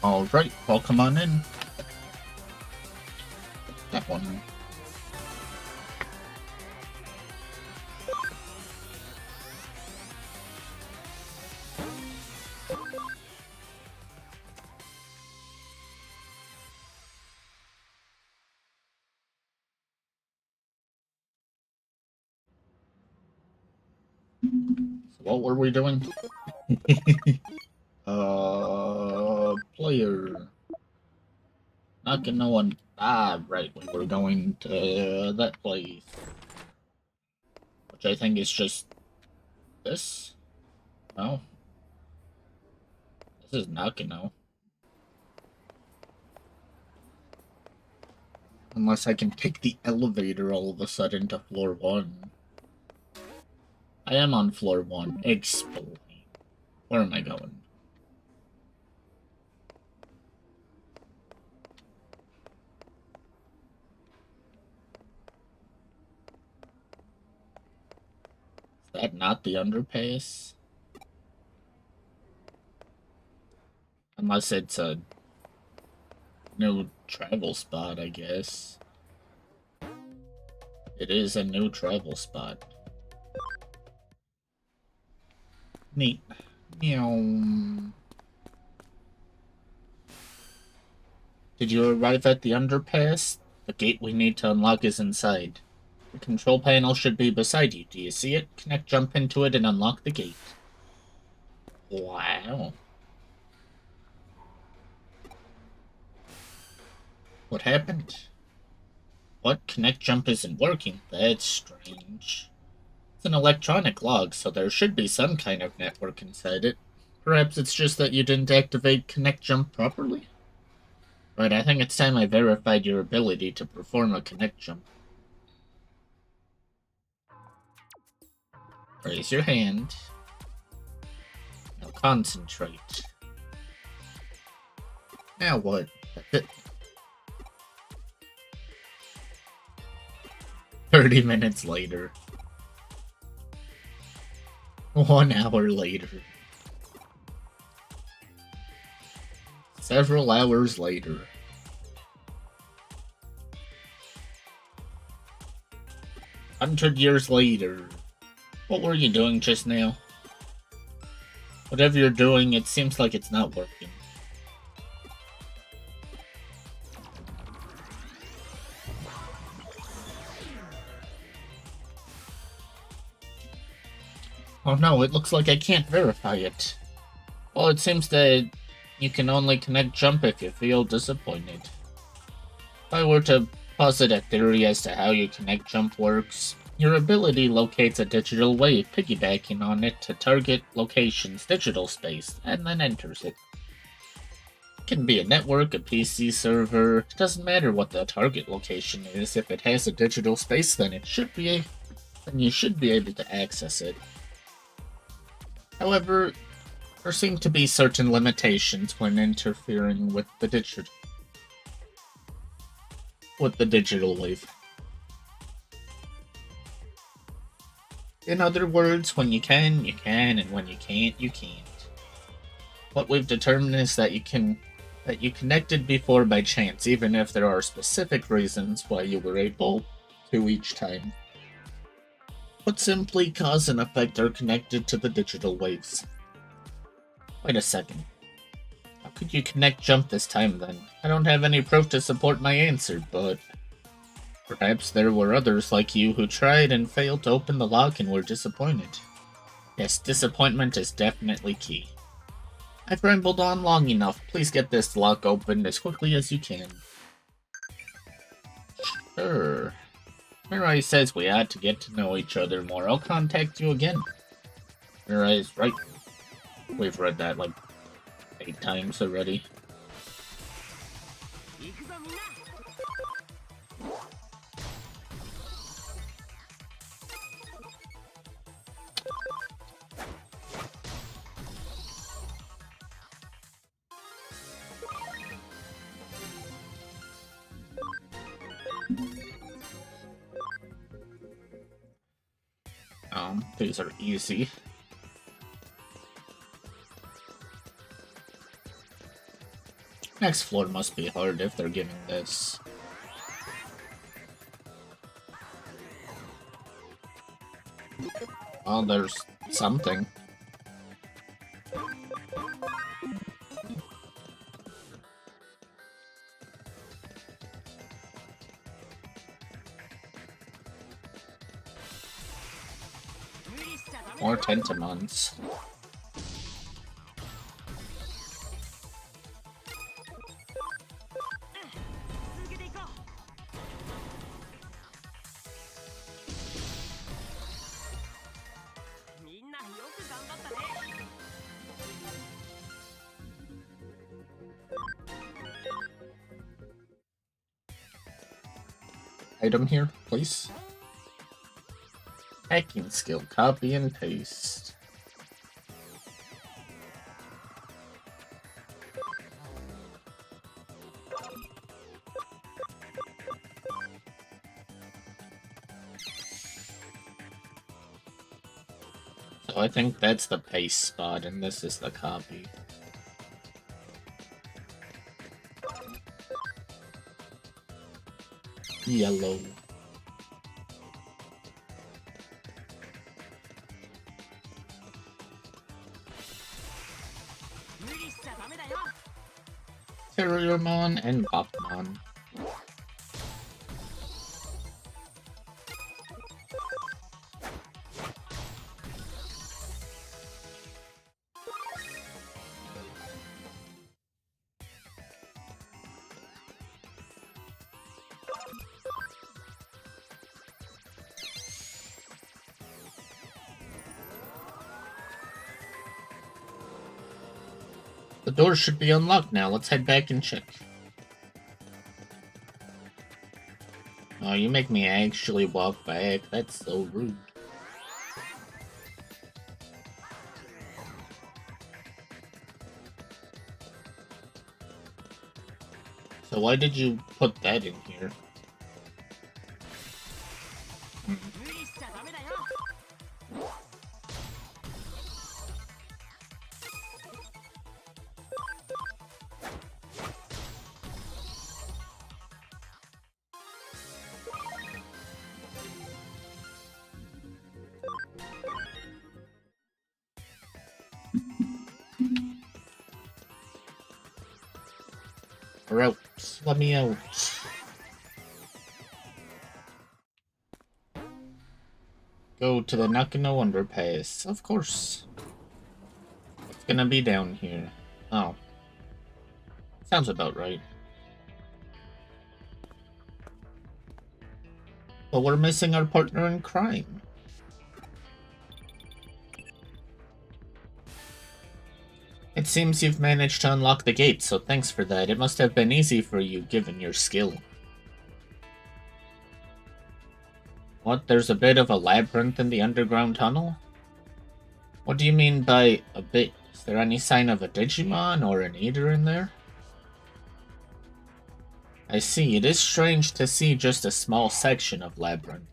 Alright, well, come on in. That one. So what were we doing? Player. Not gonna know one. Ah, right, we were going to that place. Which I think is just this? No. This is Nakano. Unless I can pick the elevator all of a sudden to floor 1. I am on floor 1. Explain. Where am I going? Is that not the underpass? Unless it's a new travel spot, I guess. It is a new travel spot. Neat. Meow. Did you arrive at the underpass? The gate we need to unlock is inside. The control panel should be beside you. Do you see it? Connect, jump into it, and unlock the gate. Wow. What happened? What? Connect jump isn't working? That's strange. It's an electronic log, so there should be some kind of network inside it. Perhaps it's just that you didn't activate connect jump properly? Right, I think it's time I verified your ability to perform a connect jump. Raise your hand. Now concentrate. Now what? That's it. 30 minutes later. 1 hour later. Several hours later. 100 years later. What were you doing just now? Whatever you're doing, it seems like it's not working. Oh no, it looks like I can't verify it. Well, it seems that you can only connect jump if you feel disappointed. If I were to posit a theory as to how your connect jump works, your ability locates a digital wave piggybacking on it to target location's digital space, and then enters it. It can be a network, a PC server, it doesn't matter what the target location is. If it has a digital space, then you should be able to access it. However, there seem to be certain limitations when interfering with the digital wave. In other words, when you can, and when you can't, you can't. What we've determined is that you connected before by chance, even if there are specific reasons why you were able to each time. But simply, cause and effect are connected to the digital waves. Wait a second. How could you connect jump this time then? I don't have any proof to support my answer, but perhaps there were others like you who tried and failed to open the lock and were disappointed. Yes, disappointment is definitely key. I've rambled on long enough. Please get this lock opened as quickly as you can. Sure. Mirai says we ought to get to know each other more. I'll contact you again. Mirai's right. We've read that like 8 times already. These are easy. Next floor must be hard if they're giving this. Oh, there's something. More Tentamons. Item here, please. Hacking skill, copy and paste. So I think that's the paste spot and this is the copy. Yellow. Terriermon and Bopmon. The door should be unlocked now. Let's head back and check. Oh, you make me actually walk back. That's so rude. So why did you put that in here? We're out. Let me out. Go to the Nakano Underpass. Of course. It's gonna be down here. Oh. Sounds about right. But we're missing our partner in crime. It seems you've managed to unlock the gate, so thanks for that. It must have been easy for you, given your skill. What? There's a bit of a labyrinth in the underground tunnel? What do you mean by a bit? Is there any sign of a Digimon or an eater in there? I see. It is strange to see just a small section of labyrinth.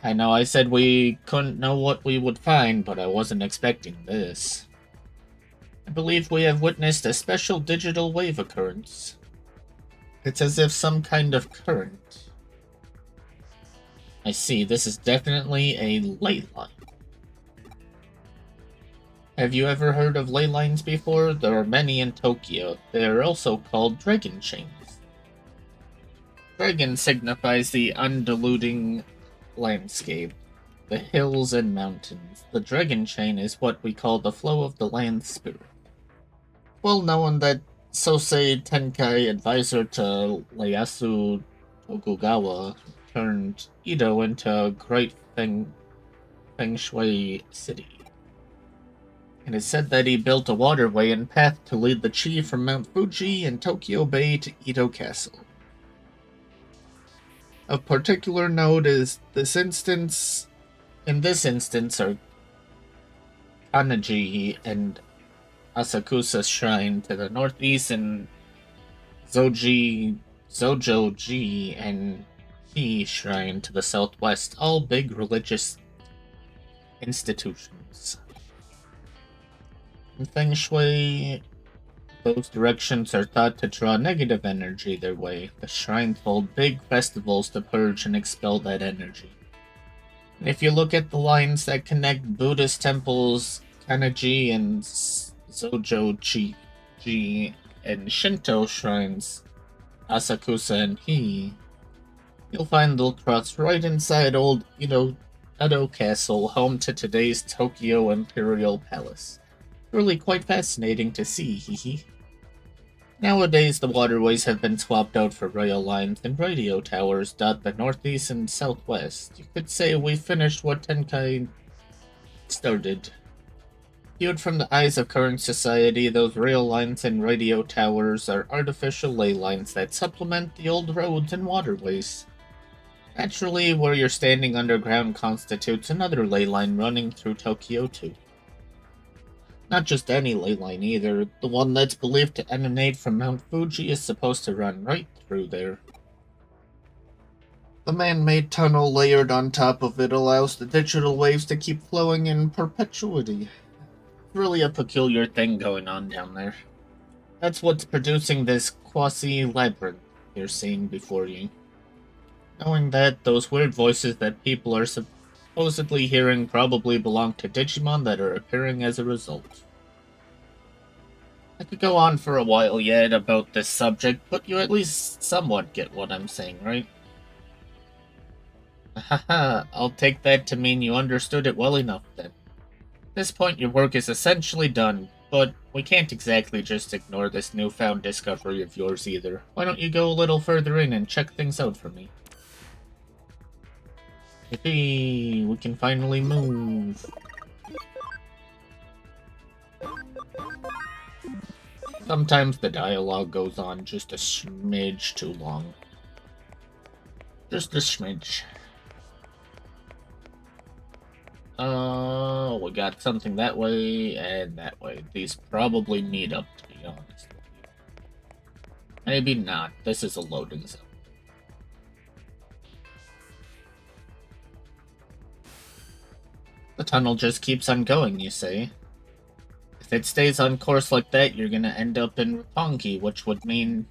I know I said we couldn't know what we would find, but I wasn't expecting this. I believe we have witnessed a special digital wave occurrence. It's as if some kind of current. I see, this is definitely a ley line. Have you ever heard of ley lines before? There are many in Tokyo. They are also called dragon chains. Dragon signifies the undulating landscape, the hills and mountains. The dragon chain is what we call the flow of the land spirit. Well known that Sosei Tenkai, advisor to Ieyasu Tokugawa, turned Edo into a great feng shui city. It is said that he built a waterway and path to lead the chi from Mount Fuji and Tokyo Bay to Edo Castle. Of particular note is in this instance are Kanaji and Asakusa Shrine to the northeast and Zojo-ji and Ki Shrine to the southwest, all big religious institutions. In Feng Shui, Those directions are thought to draw negative energy their way. The shrines hold big festivals to purge and expel that energy. And if you look at the lines that connect Buddhist temples, Kanaji and Zojoji, and Shinto shrines, Asakusa and Hi, you'll find they'll cross right inside old, Edo Castle, home to today's Tokyo Imperial Palace. Really quite fascinating to see, hee. Nowadays, the waterways have been swapped out for rail lines and radio towers dot the northeast and southwest. You could say we finished what Tenkai started. Viewed from the eyes of current society, those rail lines and radio towers are artificial ley lines that supplement the old roads and waterways. Naturally, where you're standing underground constitutes another ley line running through Tokyo too. Not just any ley line either, the one that's believed to emanate from Mount Fuji is supposed to run right through there. The man-made tunnel layered on top of it allows the digital waves to keep flowing in perpetuity. Really a peculiar thing going on down there. That's what's producing this quasi-labyrinth you're seeing before you. Knowing that, those weird voices that people are supposedly hearing probably belong to Digimon that are appearing as a result. I could go on for a while yet about this subject, but you at least somewhat get what I'm saying, right? Haha, I'll take that to mean you understood it well enough then. At this point your work is essentially done, but we can't exactly just ignore this newfound discovery of yours either. Why don't you go a little further in and check things out for me? Yippee, we can finally move. Sometimes the dialogue goes on just a smidge too long. Just a smidge. We got something that way and that way. These probably meet up, to be honest with you. Maybe not. This is a loading zone. The tunnel just keeps on going, you say? If it stays on course like that, you're gonna end up in Roppongi, which would mean...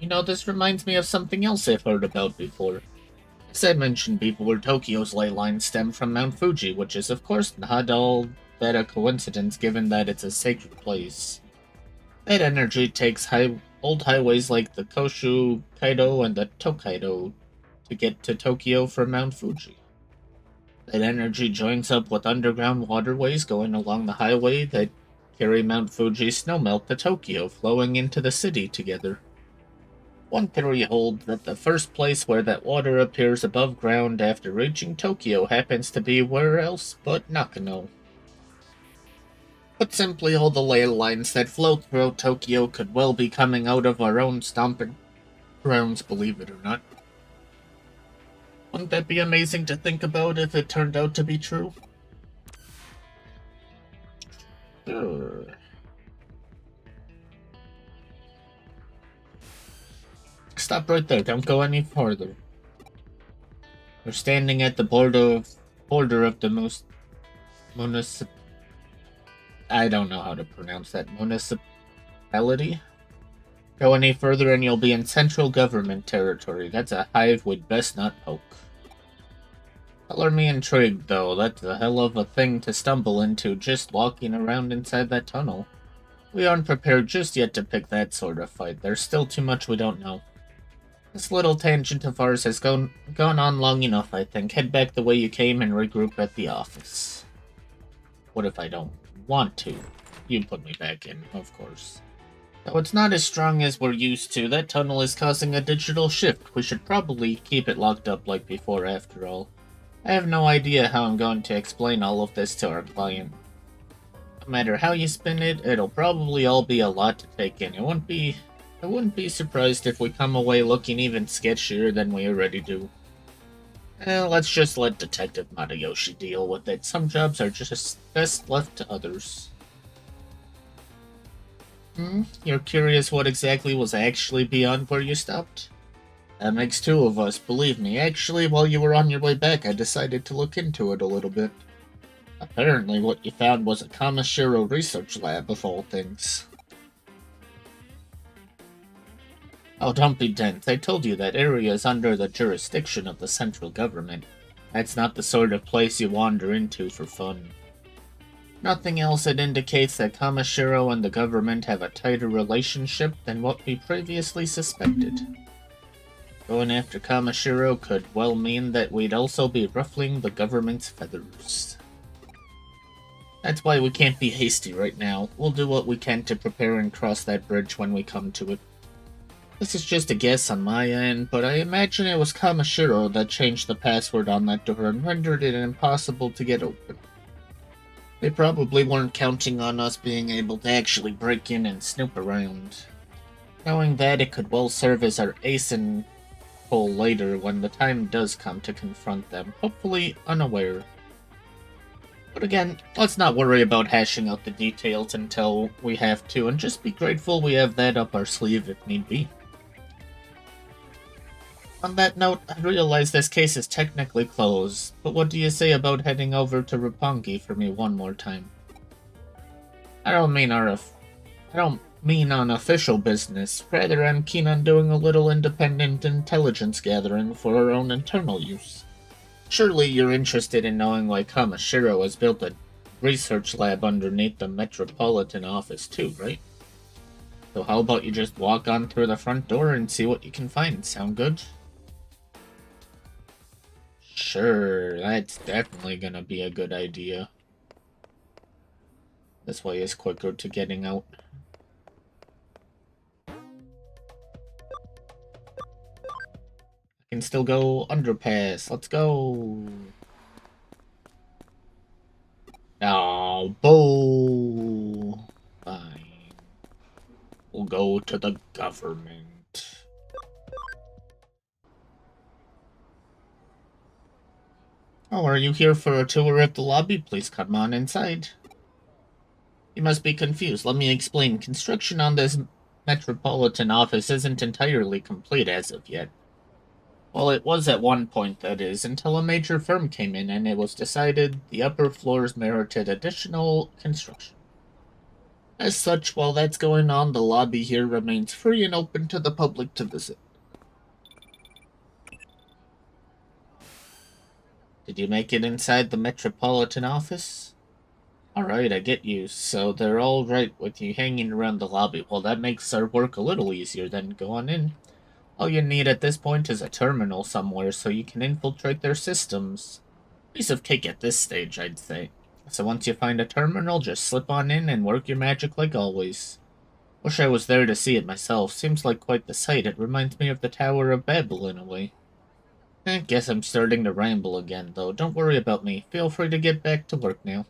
this reminds me of something else I've heard about before. As I mentioned before, Tokyo's ley lines stem from Mount Fuji, which is of course not all that a coincidence given that it's a sacred place. That energy takes old highways like the Koshu, Kaido, and the Tokaido to get to Tokyo from Mount Fuji. That energy joins up with underground waterways going along the highway that carry Mount Fuji's snowmelt to Tokyo, flowing into the city together. One theory holds that the first place where that water appears above ground after reaching Tokyo happens to be where else but Nakano. Put simply, all the ley lines that flow throughout Tokyo could well be coming out of our own stomping grounds, believe it or not. Wouldn't that be amazing to think about if it turned out to be true? Sure. Stop right there, don't go any farther. We're standing at the border of the I don't know how to pronounce that. Municipality? Go any further and you'll be in central government territory. That's a hive we'd best not poke. Color me intrigued, though. That's a hell of a thing to stumble into just walking around inside that tunnel. We aren't prepared just yet to pick that sort of fight. There's still too much we don't know. This little tangent of ours has gone on long enough, I think. Head back the way you came and regroup at the office. What if I don't want to? You put me back in, of course. Though it's not as strong as we're used to, that tunnel is causing a digital shift. We should probably keep it locked up like before, after all. I have no idea how I'm going to explain all of this to our client. No matter how you spin it, it'll probably all be a lot to take in. I wouldn't be surprised if we come away looking even sketchier than we already do. Let's just let Detective Matayoshi deal with it. Some jobs are just best left to others. You're curious what exactly was actually beyond where you stopped? That makes two of us, believe me. Actually, while you were on your way back, I decided to look into it a little bit. Apparently, what you found was a Kamashiro research lab, of all things. Oh, don't be dense. I told you that area is under the jurisdiction of the central government. That's not the sort of place you wander into for fun. Nothing else that indicates that Kamashiro and the government have a tighter relationship than what we previously suspected. Going after Kamashiro could well mean that we'd also be ruffling the government's feathers. That's why we can't be hasty right now. We'll do what we can to prepare and cross that bridge when we come to it. This is just a guess on my end, but I imagine it was Kamashiro that changed the password on that door and rendered it impossible to get open. They probably weren't counting on us being able to actually break in and snoop around. Knowing that, it could well serve as our ace in hole later when the time does come to confront them, hopefully unaware. But again, let's not worry about hashing out the details until we have to, and just be grateful we have that up our sleeve if need be. On that note, I realize this case is technically closed, but what do you say about heading over to Roppongi for me one more time? I don't mean on official business. Rather, I'm keen on doing a little independent intelligence gathering for our own internal use. Surely you're interested in knowing why Kamashiro has built a research lab underneath the Metropolitan office too, right? So how about you just walk on through the front door and see what you can find? Sound good? Sure, that's definitely gonna be a good idea. This way is quicker to getting out. I can still go underpass. Let's go. Oh, boo. Fine. We'll go to the government. Oh, are you here for a tour of the lobby? Please come on inside. You must be confused. Let me explain. Construction on this Metropolitan office isn't entirely complete as of yet. Well, it was at one point, that is, until a major firm came in and it was decided the upper floors merited additional construction. As such, while that's going on, the lobby here remains free and open to the public to visit. Did you make it inside the Metropolitan office? Alright, I get you. So they're alright with you hanging around the lobby. Well, that makes our work a little easier then. Go on in. All you need at this point is a terminal somewhere so you can infiltrate their systems. Piece of cake at this stage, I'd say. So once you find a terminal, just slip on in and work your magic like always. Wish I was there to see it myself. Seems like quite the sight. It reminds me of the Tower of Babel in a way. Guess I'm starting to ramble again, though. Don't worry about me. Feel free to get back to work now.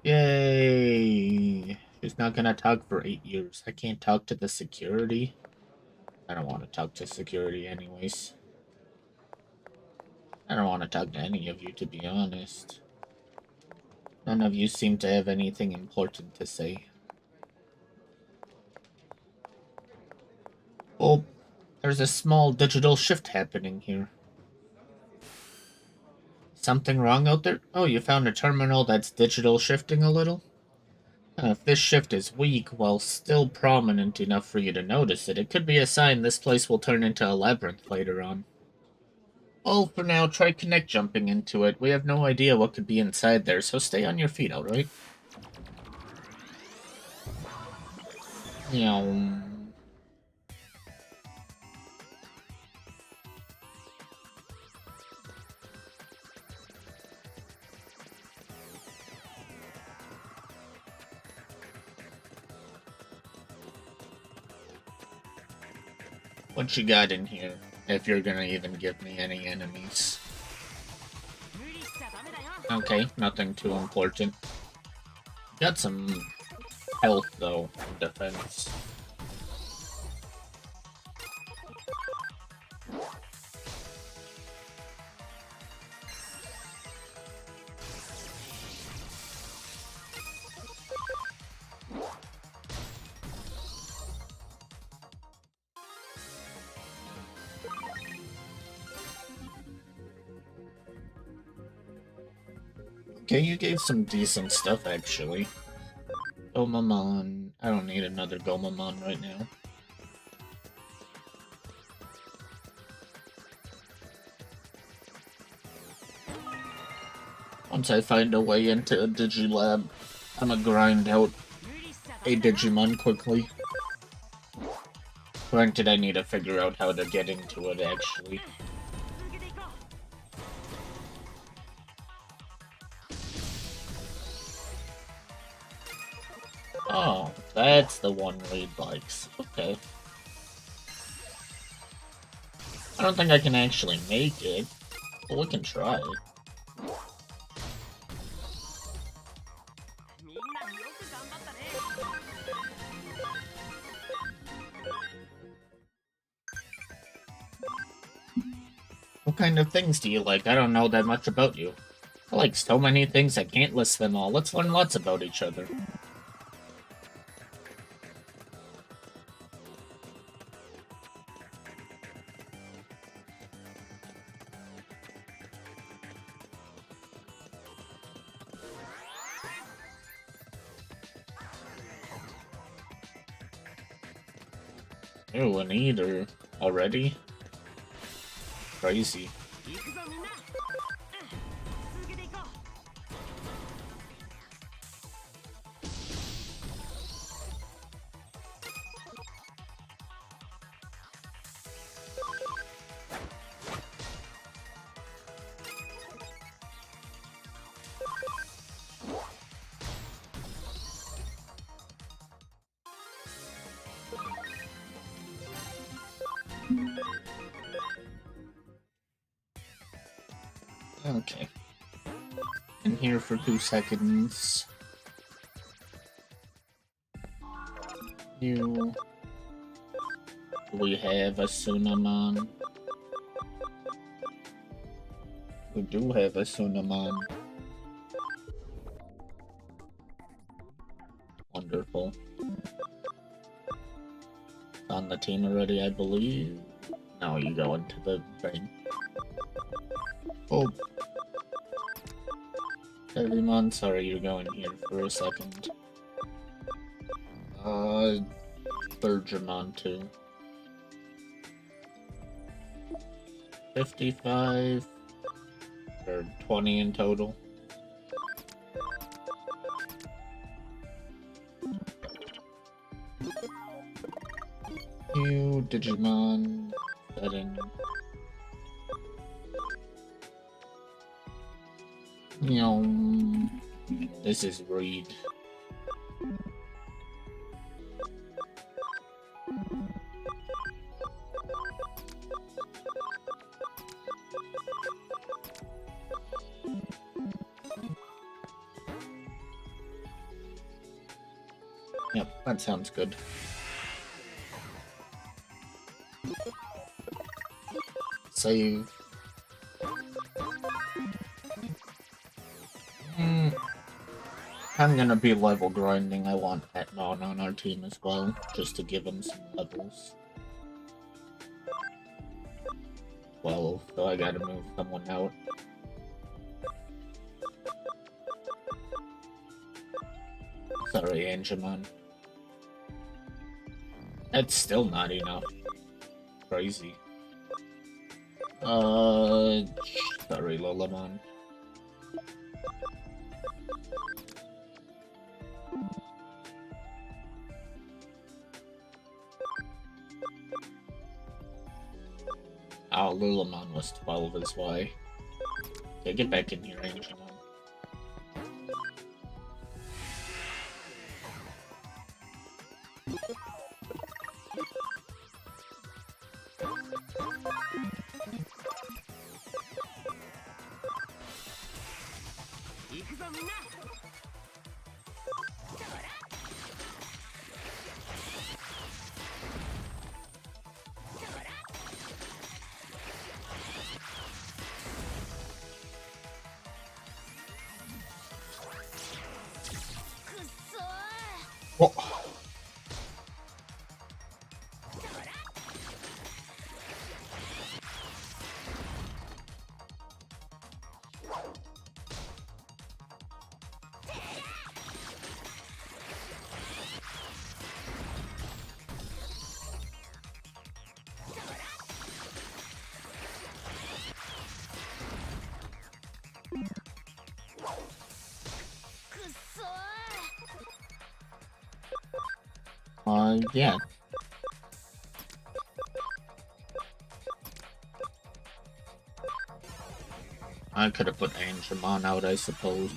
Yay! She's not gonna talk for 8 years. I can't talk to the security. I don't want to talk to security anyways. I don't want to talk to any of you, to be honest. None of you seem to have anything important to say. Oh, there's a small digital shift happening here. Something wrong out there? Oh, you found a terminal that's digital shifting a little? If this shift is weak while still prominent enough for you to notice it, it could be a sign this place will turn into a labyrinth later on. Well, for now, try connect jumping into it. We have no idea what could be inside there, so stay on your feet, alright? Meow. What you got in here, if you're gonna even give me any enemies? Okay, nothing too important. Got some health, though, and defense. Okay, you gave some decent stuff, actually. Gomamon. I don't need another Gomamon right now. Once I find a way into a Digilab, I'm gonna grind out a Digimon quickly. Granted, I need to figure out how to get into it, actually. Oh, that's the one Reed likes. Okay. I don't think I can actually make it, but we can try. What kind of things do you like? I don't know that much about you. I like so many things I can't list them all. Let's learn lots about each other. Ew, an eater already? Crazy. Okay. In here for 2 seconds. You... We have a Sunamon. We do have a Sunamon. Wonderful. On the team already, I believe. Now you go into the thing. Oh. Digimon, sorry, you're going here for a second. Digimon too. 55 or 20 in total. New Digimon setting. This is Reed. Yep, that sounds good. Save. I'm gonna be level grinding. I want Etmon on our team as well, just to give him some levels. 12, so I gotta move someone out. Sorry, Angemon. That's still not enough. Crazy. Sorry, Lolamon. Oh, Lulamon was 12 is why. Okay, get back in here, Angemon. Oh. Yeah. I could have put Angemon out, I suppose.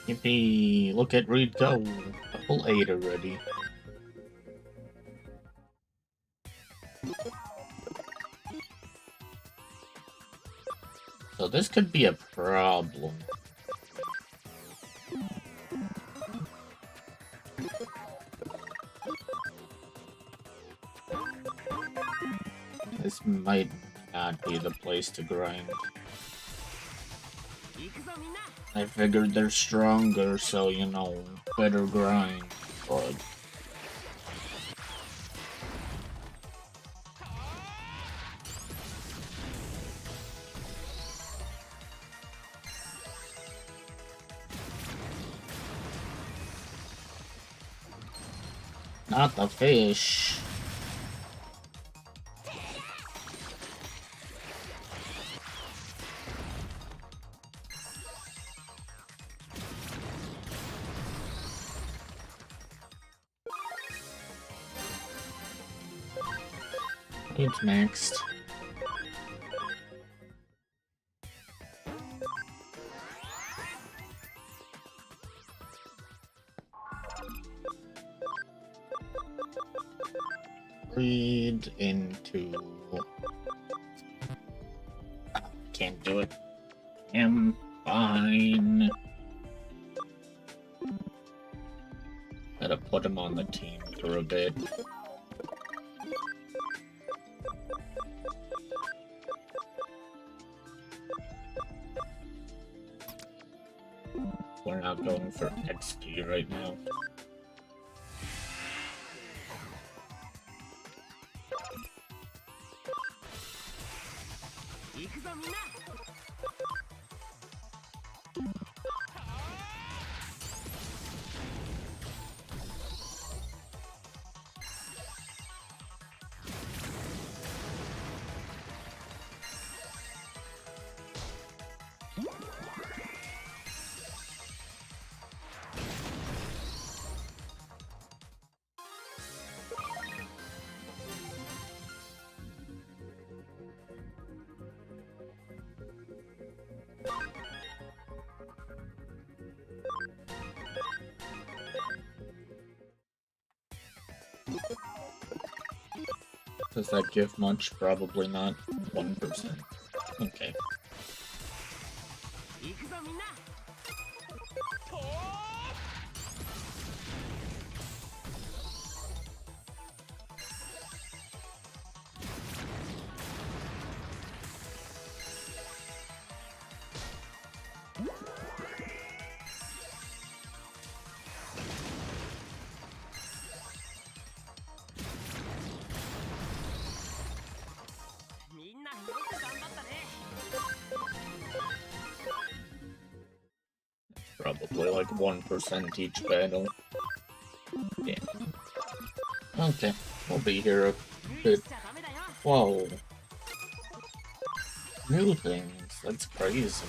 Yippee! Look at Reed go! Level 8 already. So this could be a problem. This might not be the place to grind. I figured they're stronger, so, you know, better grind, but... Not the fish. It's next. Read into... Can't do it. I'm fine. Gotta put him on the team for a bit. We're not going for XP right now. Does that give much? Probably not. 1%. Okay. Probably like 1% each battle. Yeah. Okay, we'll be here a bit. Whoa. New things, that's crazy.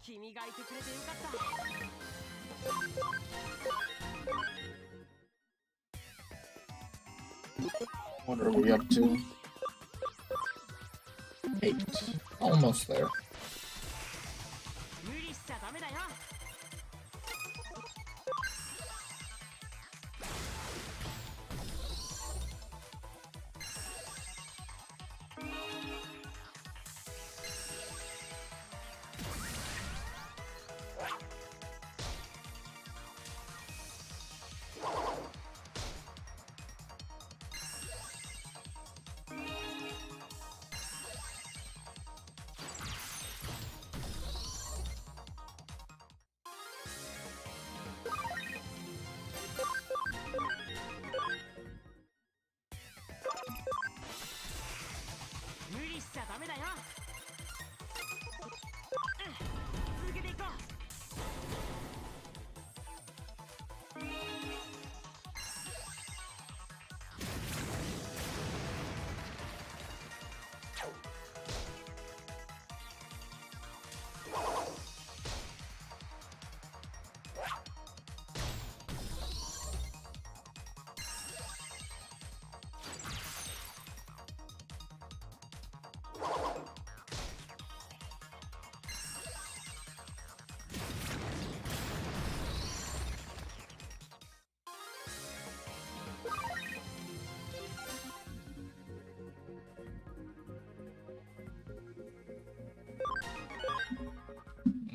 君がいてくれてよかった。What are we up to? 8. Almost there. 無理しちゃダメだよ。無理しちゃダメだよ。続けていこう。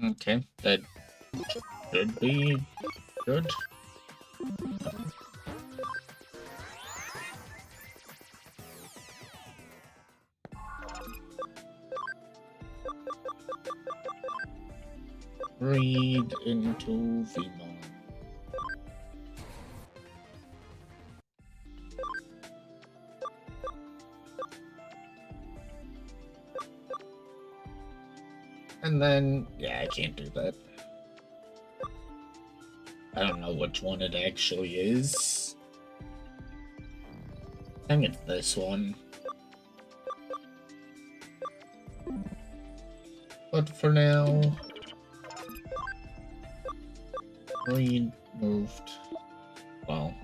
Okay, that should be good. Read into VOD. And then, yeah, I can't do that. I don't know which one it actually is. I think it's this one. But for now, Reed moved. Well,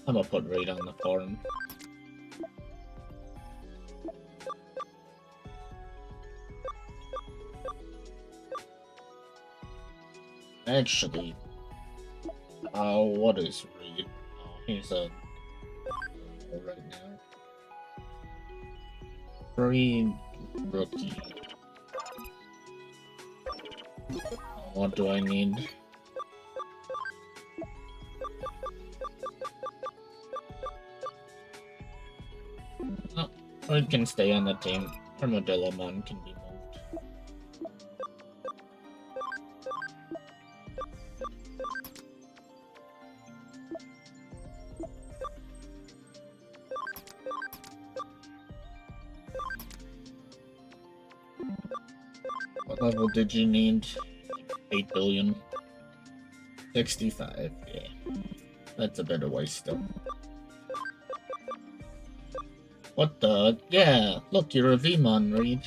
I'm gonna put Reed on the farm. Actually, what is Reed? Oh, he's a right now. Reed rookie. What do I need? It can stay on the team. Armadillomon can be moved. What level did you need? 8 billion. 65, yeah. That's a bit of waste still. What the? Yeah, look, you're a Vmon, Reed.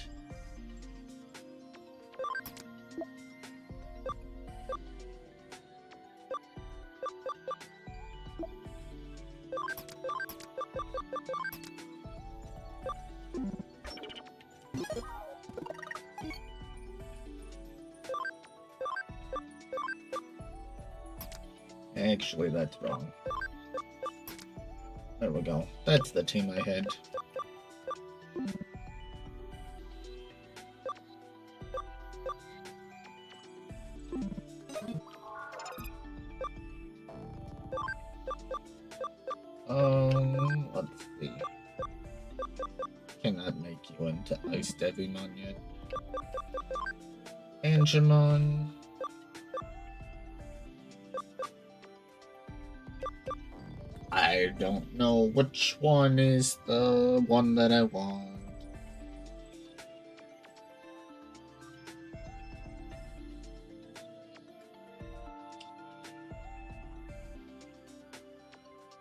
Actually, that's wrong. There we go. That's the team I had. Let's see. Cannot make you into Ice Devimon yet. Angemon. I don't know which one is the one that I want.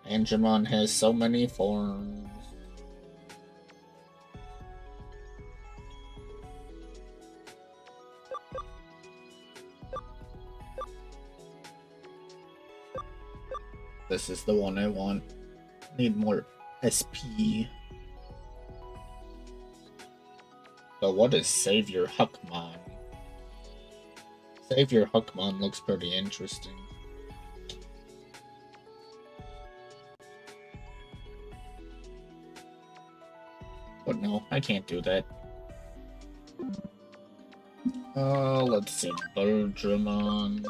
Angemon has so many forms. This is the one I want. Need more SP. So what is Savior Huckmon? Savior Huckmon looks pretty interesting. But no, I can't do that. Let's see. Birdramon.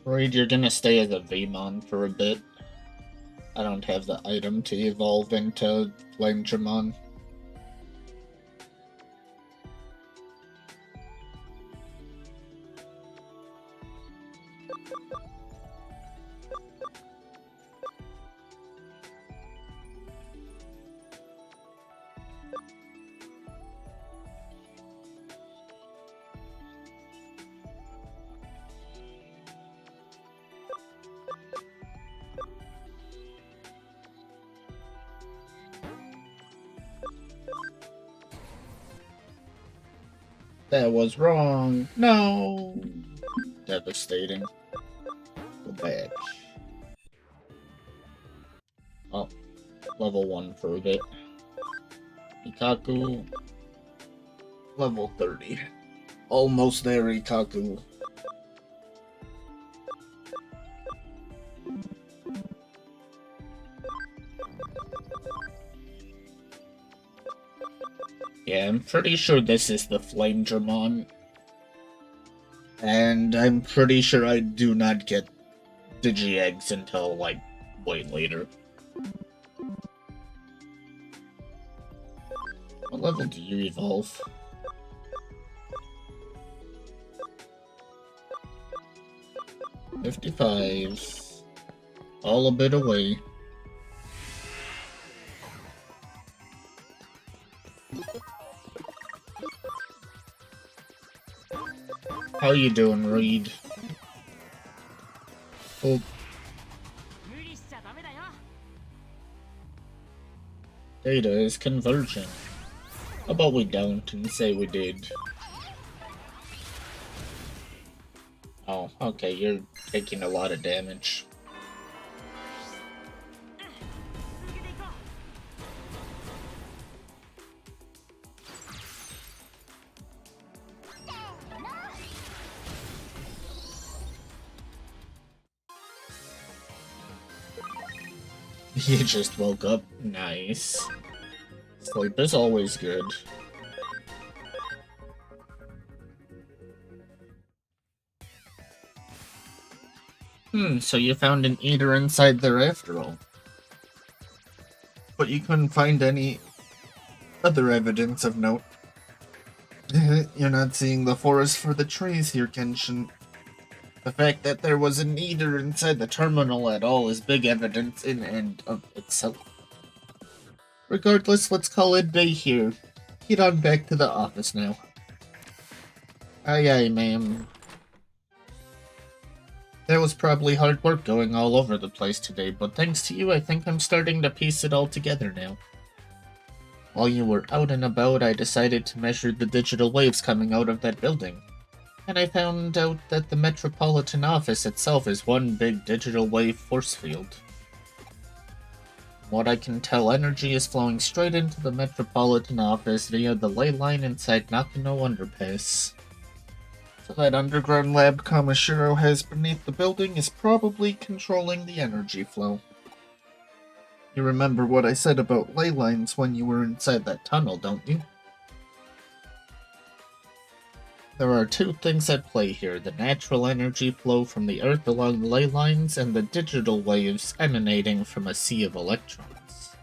Reed, you're gonna stay as a Vmon for a bit. I don't have the item to evolve into Flamedramon. That was wrong. No. Devastating. Go back. Oh, level 1 for a bit. Ikaku. Level 30. Almost there, Ikaku. Yeah, I'm pretty sure this is the Flamedramon. And I'm pretty sure I do not get Digi-Eggs until, like, way later. What level do you evolve? $55. All a bit away. How you doing, Reed? Oh, 無理しちゃダメだよ data is converging. How about we don't and say we did? Oh, okay, you're taking a lot of damage. 続けていこう What You just woke up. Nice. Sleep is always good. So you found an eater inside there after all. But you couldn't find any other evidence of note. You're not seeing the forest for the trees here, Kenshin. The fact that there was an eater inside the terminal at all is big evidence in and of itself. Regardless, let's call it day here. Get on back to the office now. Aye aye, ma'am. There was probably hard work going all over the place today, but thanks to you, I think I'm starting to piece it all together now. While you were out and about, I decided to measure the digital waves coming out of that building. And I found out that the Metropolitan Office itself is one big digital wave force field. From what I can tell, energy is flowing straight into the Metropolitan Office via the ley line inside Nakano Underpass. So that underground lab Kamishiro has beneath the building is probably controlling the energy flow. You remember what I said about ley lines when you were inside that tunnel, don't you? There are two things at play here, the natural energy flow from the Earth along the ley lines and the digital waves emanating from a sea of electrons.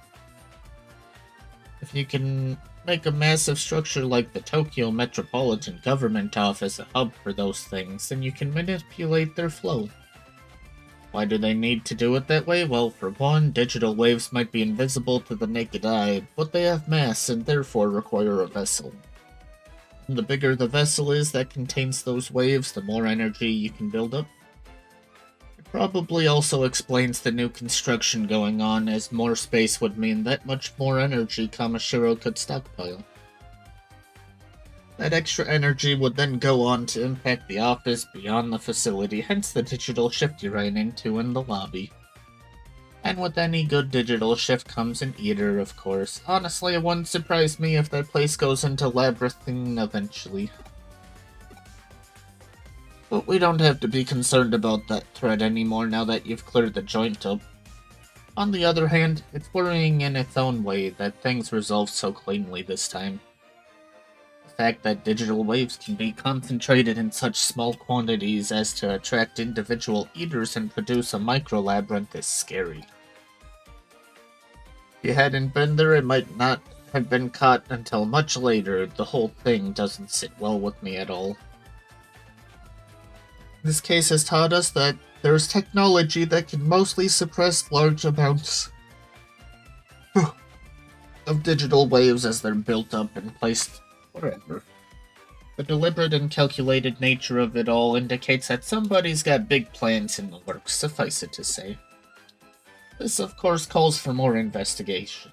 If you can make a massive structure like the Tokyo Metropolitan Government Office a hub for those things, then you can manipulate their flow. Why do they need to do it that way? Well, for one, digital waves might be invisible to the naked eye, but they have mass and therefore require a vessel. And the bigger the vessel is that contains those waves, the more energy you can build up. It probably also explains the new construction going on, as more space would mean that much more energy Kamishiro could stockpile. That extra energy would then go on to impact the office beyond the facility, hence the digital shift you ran into in the lobby. And with any good digital shift comes an eater, of course. Honestly, it wouldn't surprise me if that place goes into labyrinthine eventually. But we don't have to be concerned about that threat anymore now that you've cleared the joint up. On the other hand, it's worrying in its own way that things resolved so cleanly this time. The fact that digital waves can be concentrated in such small quantities as to attract individual eaters and produce a micro-labyrinth is scary. If you hadn't been there, it might not have been caught until much later. The whole thing doesn't sit well with me at all. This case has taught us that there's technology that can mostly suppress large amounts of digital waves as they're built up and placed wherever. The deliberate and calculated nature of it all indicates that somebody's got big plans in the works, suffice it to say. This, of course, calls for more investigation.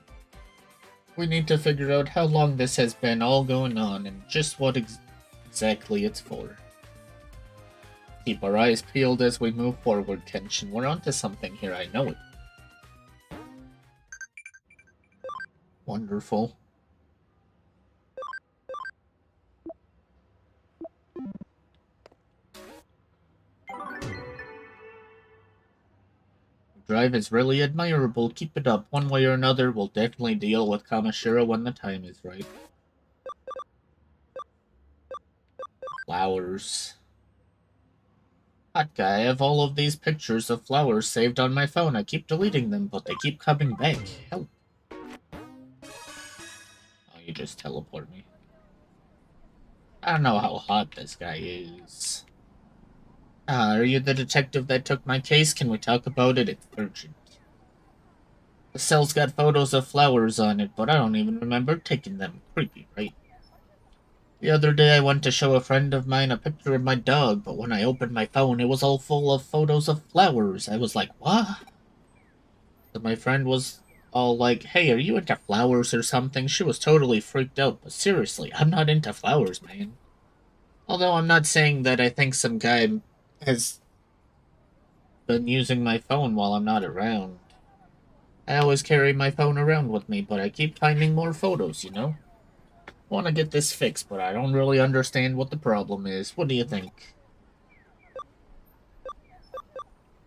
We need to figure out how long this has been all going on and just what exactly it's for. Keep our eyes peeled as we move forward, Kenshin. We're onto something here, I know it. Wonderful. Drive is really admirable. Keep it up. One way or another, we'll definitely deal with Kamishiro when the time is right. Flowers. Hot guy, I have all of these pictures of flowers saved on my phone. I keep deleting them, but they keep coming back. Help. Oh, you just teleport me. I don't know how hot this guy is. Are you the detective that took my case? Can we talk about it? It's urgent. The cell's got photos of flowers on it, but I don't even remember taking them. Creepy, right? The other day I went to show a friend of mine a picture of my dog, but when I opened my phone, it was all full of photos of flowers. I was like, what? So my friend was all like, hey, are you into flowers or something? She was totally freaked out, but seriously, I'm not into flowers, man. Although I'm not saying that I think some guy has been using my phone while I'm not around. I always carry my phone around with me, but I keep finding more photos, you know? Want to get this fixed, but I don't really understand what the problem is. What do you think?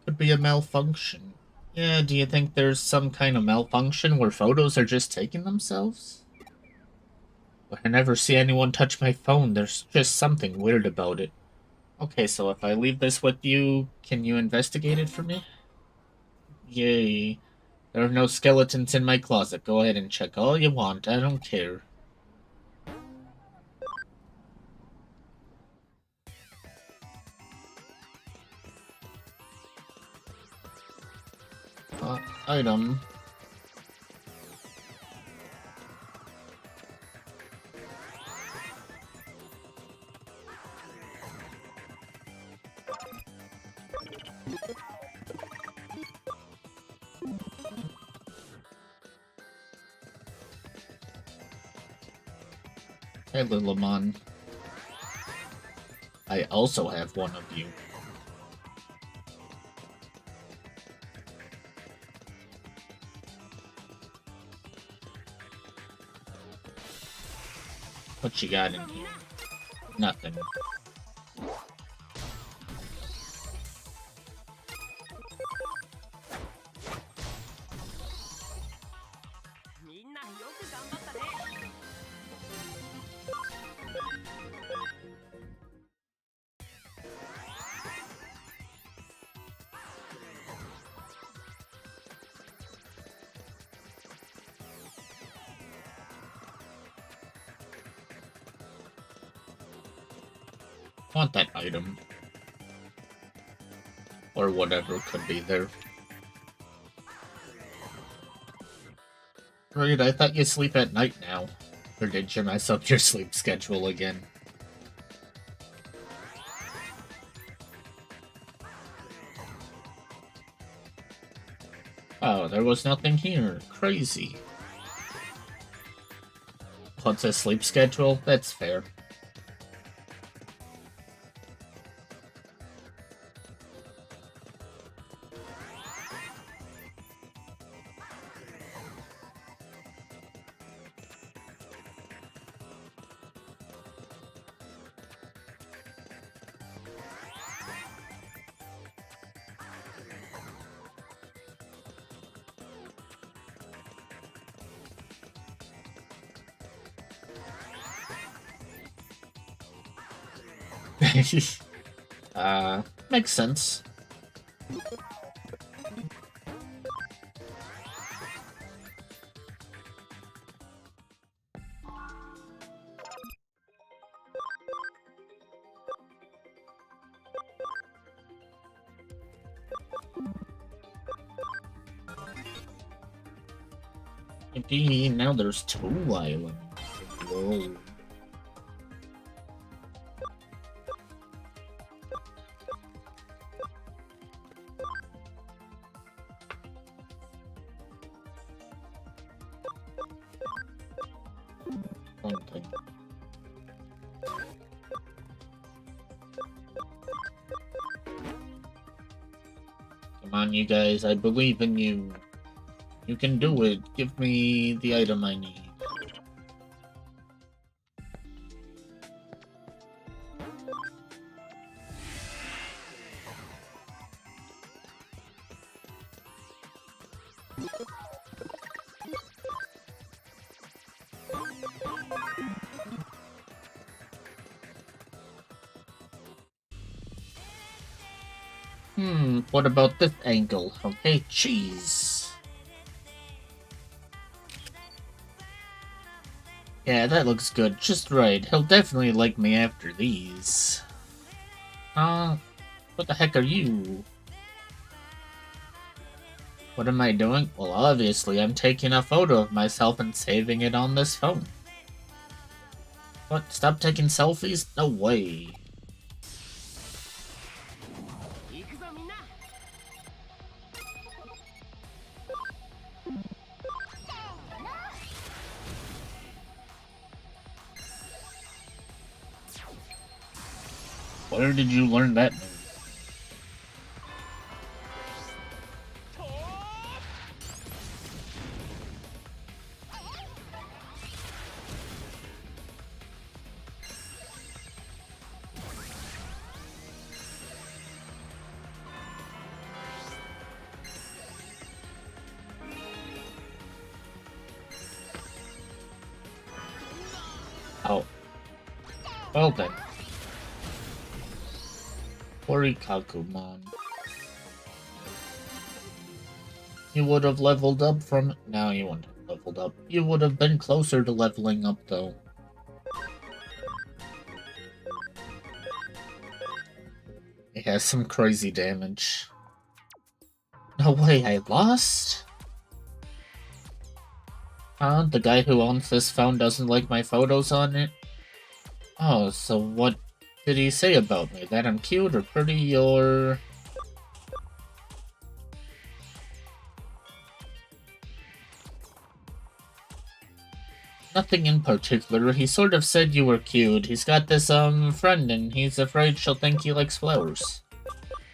Could be a malfunction. Yeah, do you think there's some kind of malfunction where photos are just taking themselves? But I never see anyone touch my phone. There's just something weird about it. Okay, so if I leave this with you, can you investigate it for me? Yay. There are no skeletons in my closet. Go ahead and check all you want. I don't care. Item. Hey, Lilimon. I also have one of you. What you got in here? Nothing. みんなよく頑張ったね。Want that item. Or whatever could be there. Right, I thought you sleep at night now. Or did you mess up your sleep schedule again? Oh, there was nothing here. Crazy. What's a sleep schedule? That's fair. Makes sense. Maybe now there's two islands. Whoa. One thing. Come on, you guys. I believe in you. You can do it. Give me the item I need. What about this angle? Okay, cheese. Yeah, that looks good. Just right. He'll definitely like me after these. What the heck are you? What am I doing? Well, obviously, I'm taking a photo of myself and saving it on this phone. What? Stop taking selfies? No way. 行くぞみんな。Where did you learn that move? Oh. Well then. Kakumon. You would have leveled up from... No, you wouldn't have leveled up. You would have been closer to leveling up, though. It has some crazy damage. No way, I lost? Huh? The guy who owns this phone doesn't like my photos on it? Oh, so what did he say about me? That I'm cute or pretty or... Nothing in particular. He sort of said you were cute. He's got this, friend and he's afraid she'll think he likes flowers.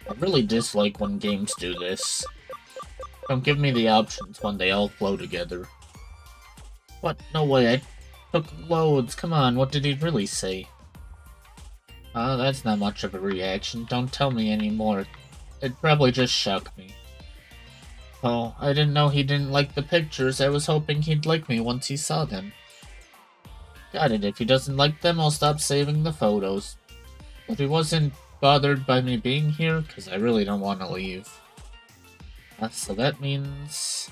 I really dislike when games do this. Don't give me the options when they all flow together. What? No way, I took loads. Come on, what did he really say? That's not much of a reaction. Don't tell me anymore. It probably just shocked me. Oh, I didn't know he didn't like the pictures. I was hoping he'd like me once he saw them. Got it. If he doesn't like them, I'll stop saving the photos. But he wasn't bothered by me being here, because I really don't want to leave. So that means...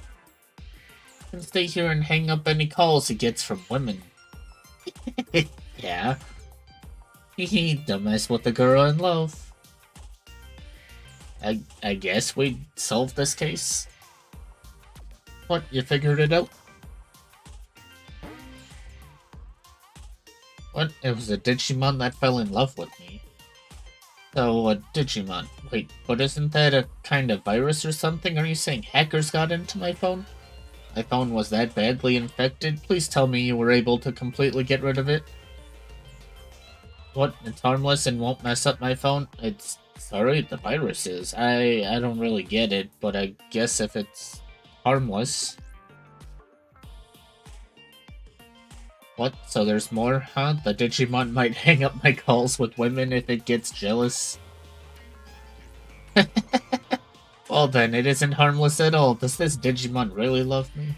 I can stay here and hang up any calls he gets from women. Yeah. Don't mess with the girl in love. I guess we solved this case. What, you figured it out? What? It was a Digimon that fell in love with me. So, a Digimon. Wait, but isn't that a kind of virus or something? Are you saying hackers got into my phone? My phone was that badly infected? Please tell me you were able to completely get rid of it. What? It's harmless and won't mess up my phone? It's... Sorry, the virus is. I don't really get it, but I guess if it's harmless... What? So there's more, huh? The Digimon might hang up my calls with women if it gets jealous? Well then, it isn't harmless at all. Does this Digimon really love me?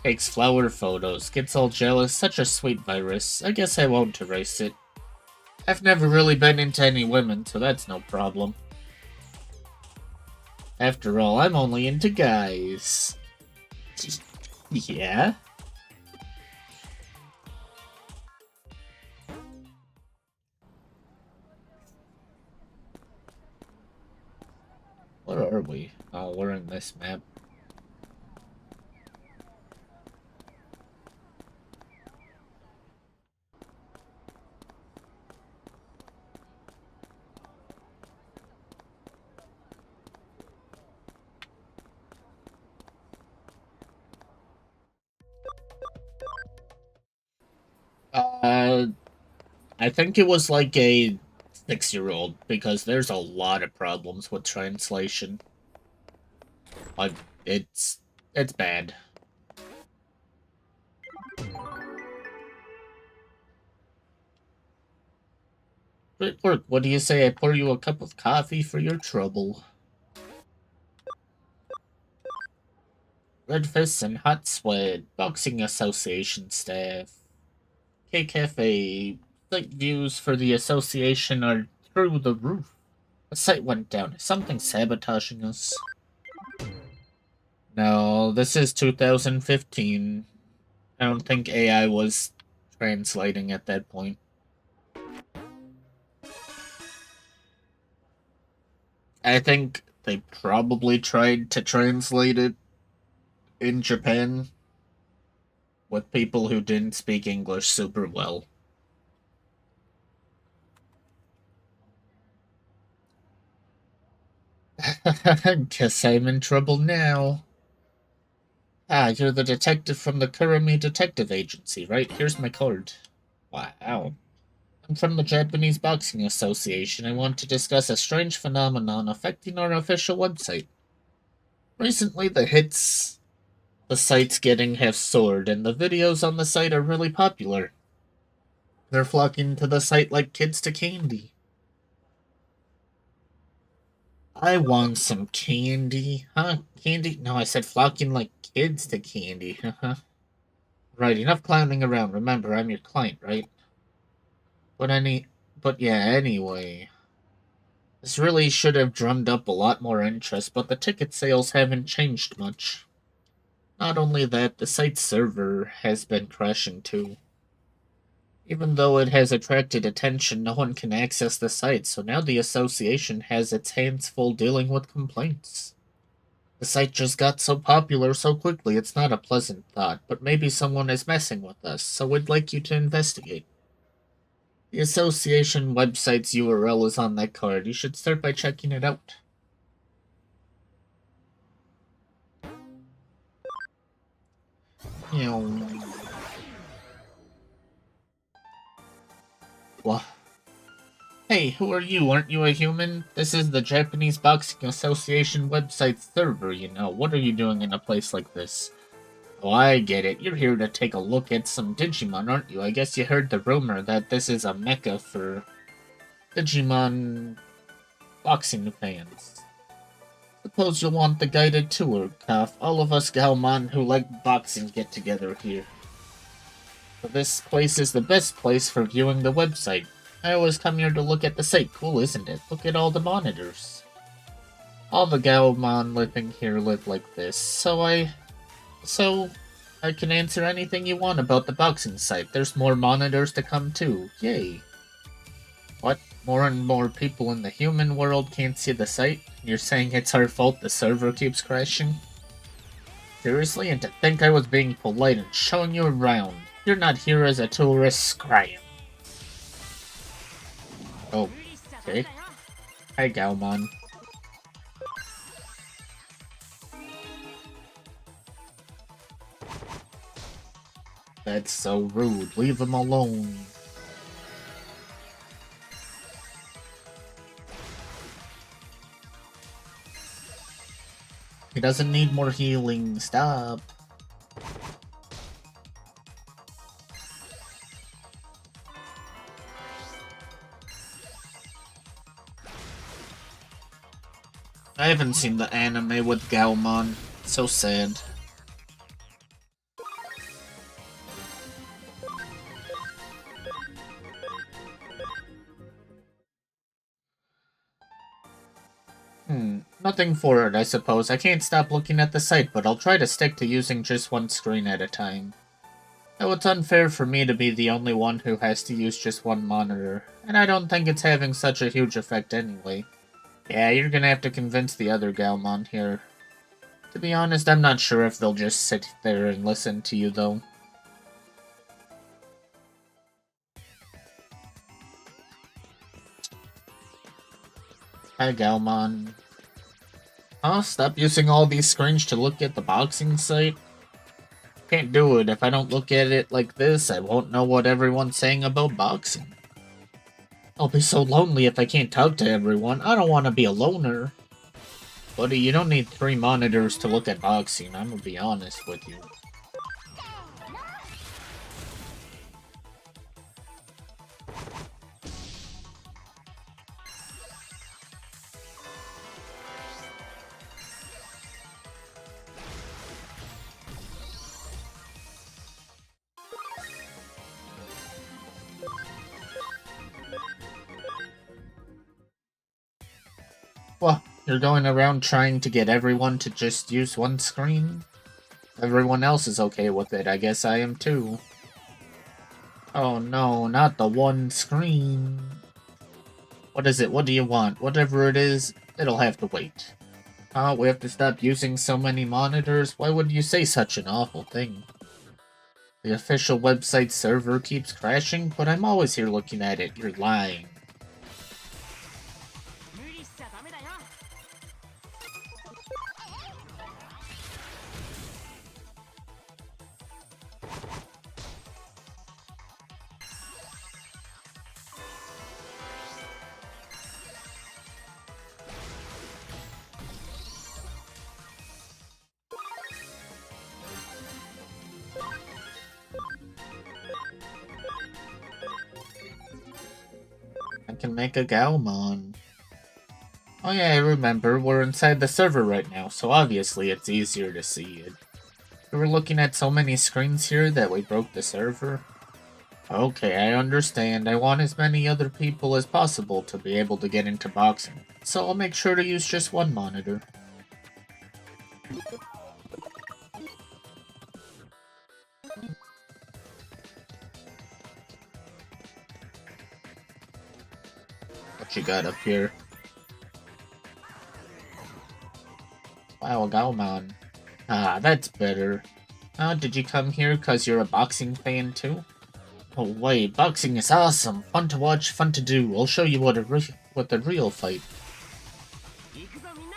Takes flower photos, gets all jealous, such a sweet virus. I guess I won't erase it. I've never really been into any women, so that's no problem. After all, I'm only into guys. Yeah? Where are we? Oh, we're in this map. I think it was like a 6-year-old, because there's a lot of problems with translation. Like, it's bad. But look, what do you say I pour you a cup of coffee for your trouble? Red fists and hot sweat, boxing association staff. K-Cafe, site views for the association are through the roof. The site went down. Is something sabotaging us? No, this is 2015. I don't think AI was translating at that point. I think they probably tried to translate it in Japan with people who didn't speak English super well. Guess I'm in trouble now. Ah, you're the detective from the Kurumi Detective Agency, right? Here's my card. Wow. I'm from the Japanese Boxing Association. I want to discuss a strange phenomenon affecting our official website. Recently, the site's getting have soared, and the videos on the site are really popular. They're flocking to the site like kids to candy. I want some candy. Huh? Candy? No, I said flocking like kids to candy. Right, enough clowning around. Remember, I'm your client, right? But yeah, anyway. This really should have drummed up a lot more interest, but the ticket sales haven't changed much. Not only that, the site's server has been crashing too. Even though it has attracted attention, no one can access the site, so now the association has its hands full dealing with complaints. The site just got so popular so quickly, it's not a pleasant thought, but maybe someone is messing with us, so we'd like you to investigate. The association website's URL is on that card. You should start by checking it out. What? Hey, who are you? Aren't you a human? This is the Japanese Boxing Association website server, you know. What are you doing in a place like this? Oh, I get it. You're here to take a look at some Digimon, aren't you? I guess you heard the rumor that this is a mecca for Digimon boxing fans. Suppose you'll want the guided tour, Kaf. All of us Galmon who like boxing get together here. So this place is the best place for viewing the website. I always come here to look at the site. Cool, isn't it? Look at all the monitors. All the Galmon living here live like this, so I can answer anything you want about the boxing site. There's more monitors to come too. Yay. What? More and more people in the human world can't see the site? You're saying it's our fault the server keeps crashing? Seriously? And to think I was being polite and showing you around. You're not here as a tourist, scram. Oh, okay. Hi, Galmon. That's so rude. Leave him alone. He doesn't need more healing. Stop. I haven't seen the anime with Galmon. So sad. Nothing for it, I suppose. I can't stop looking at the site, but I'll try to stick to using just one screen at a time. Though it's unfair for me to be the only one who has to use just one monitor, and I don't think it's having such a huge effect anyway. Yeah, you're gonna have to convince the other Galmon here. To be honest, I'm not sure if they'll just sit there and listen to you, though. Hi, Galmon. Huh? Stop using all these screens to look at the boxing site? Can't do it. If I don't look at it like this, I won't know what everyone's saying about boxing. I'll be so lonely if I can't talk to everyone. I don't want to be a loner. Buddy, you don't need 3 monitors to look at boxing, I'm gonna be honest with you. Well, you're going around trying to get everyone to just use one screen? Everyone else is okay with it, I guess I am too. Oh no, not the one screen. What is it? What do you want? Whatever it is, it'll have to wait. We have to stop using so many monitors? Why would you say such an awful thing? The official website server keeps crashing, but I'm always here looking at it. You're lying. I can make a Galmon. Oh yeah, I remember. We're inside the server right now, so obviously it's easier to see it. We were looking at so many screens here that we broke the server. Okay, I understand. I want as many other people as possible to be able to get into boxing, so I'll make sure to use just one monitor. What you got up here? Wow, Gaomon. Ah, that's better. Did you come here because you're a boxing fan too? Oh wait, boxing is awesome. Fun to watch, fun to do. I'll show you what the real fight. 行くぞみんな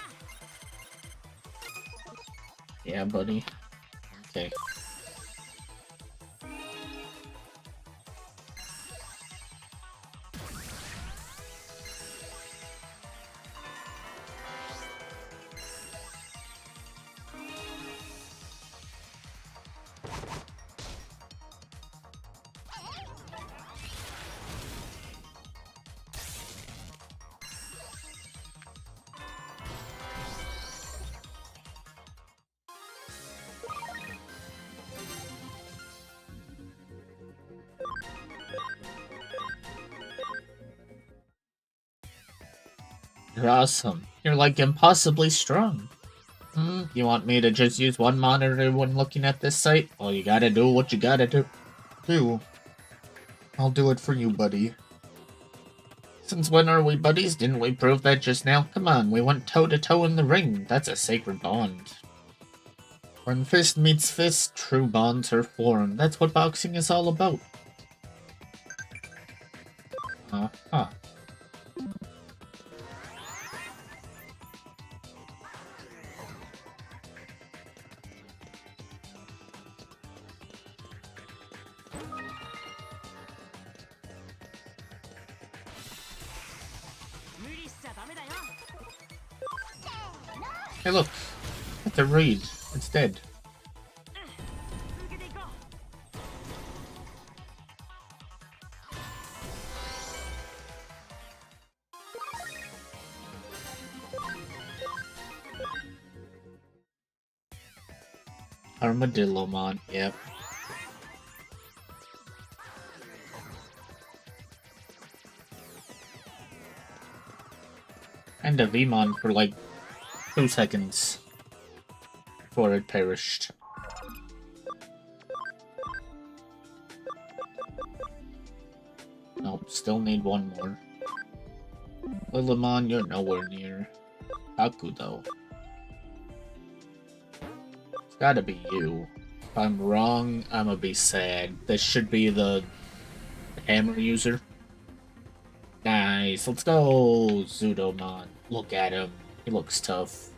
Yeah, buddy. Okay. You're awesome. You're like impossibly strong. You want me to just use one monitor when looking at this site? Well, you gotta do what you gotta do. I'll do it for you, buddy. Since when are we buddies? Didn't we prove that just now? Come on, we went toe-to-toe in the ring. That's a sacred bond. When fist meets fist, true bonds are formed. That's what boxing is all about. Huh. 無理しちゃダメだよ Hey, look. At the reed. It's dead. 続けていこう Armadillomon, yep. And a Vmon for like 2 seconds before it perished. Nope, still need one more. Lillimon, you're nowhere near. Kaku, though. It's gotta be you. If I'm wrong, I'm gonna be sad. This should be the hammer user. Nice, let's go, Zudomon. Look at him. He looks tough.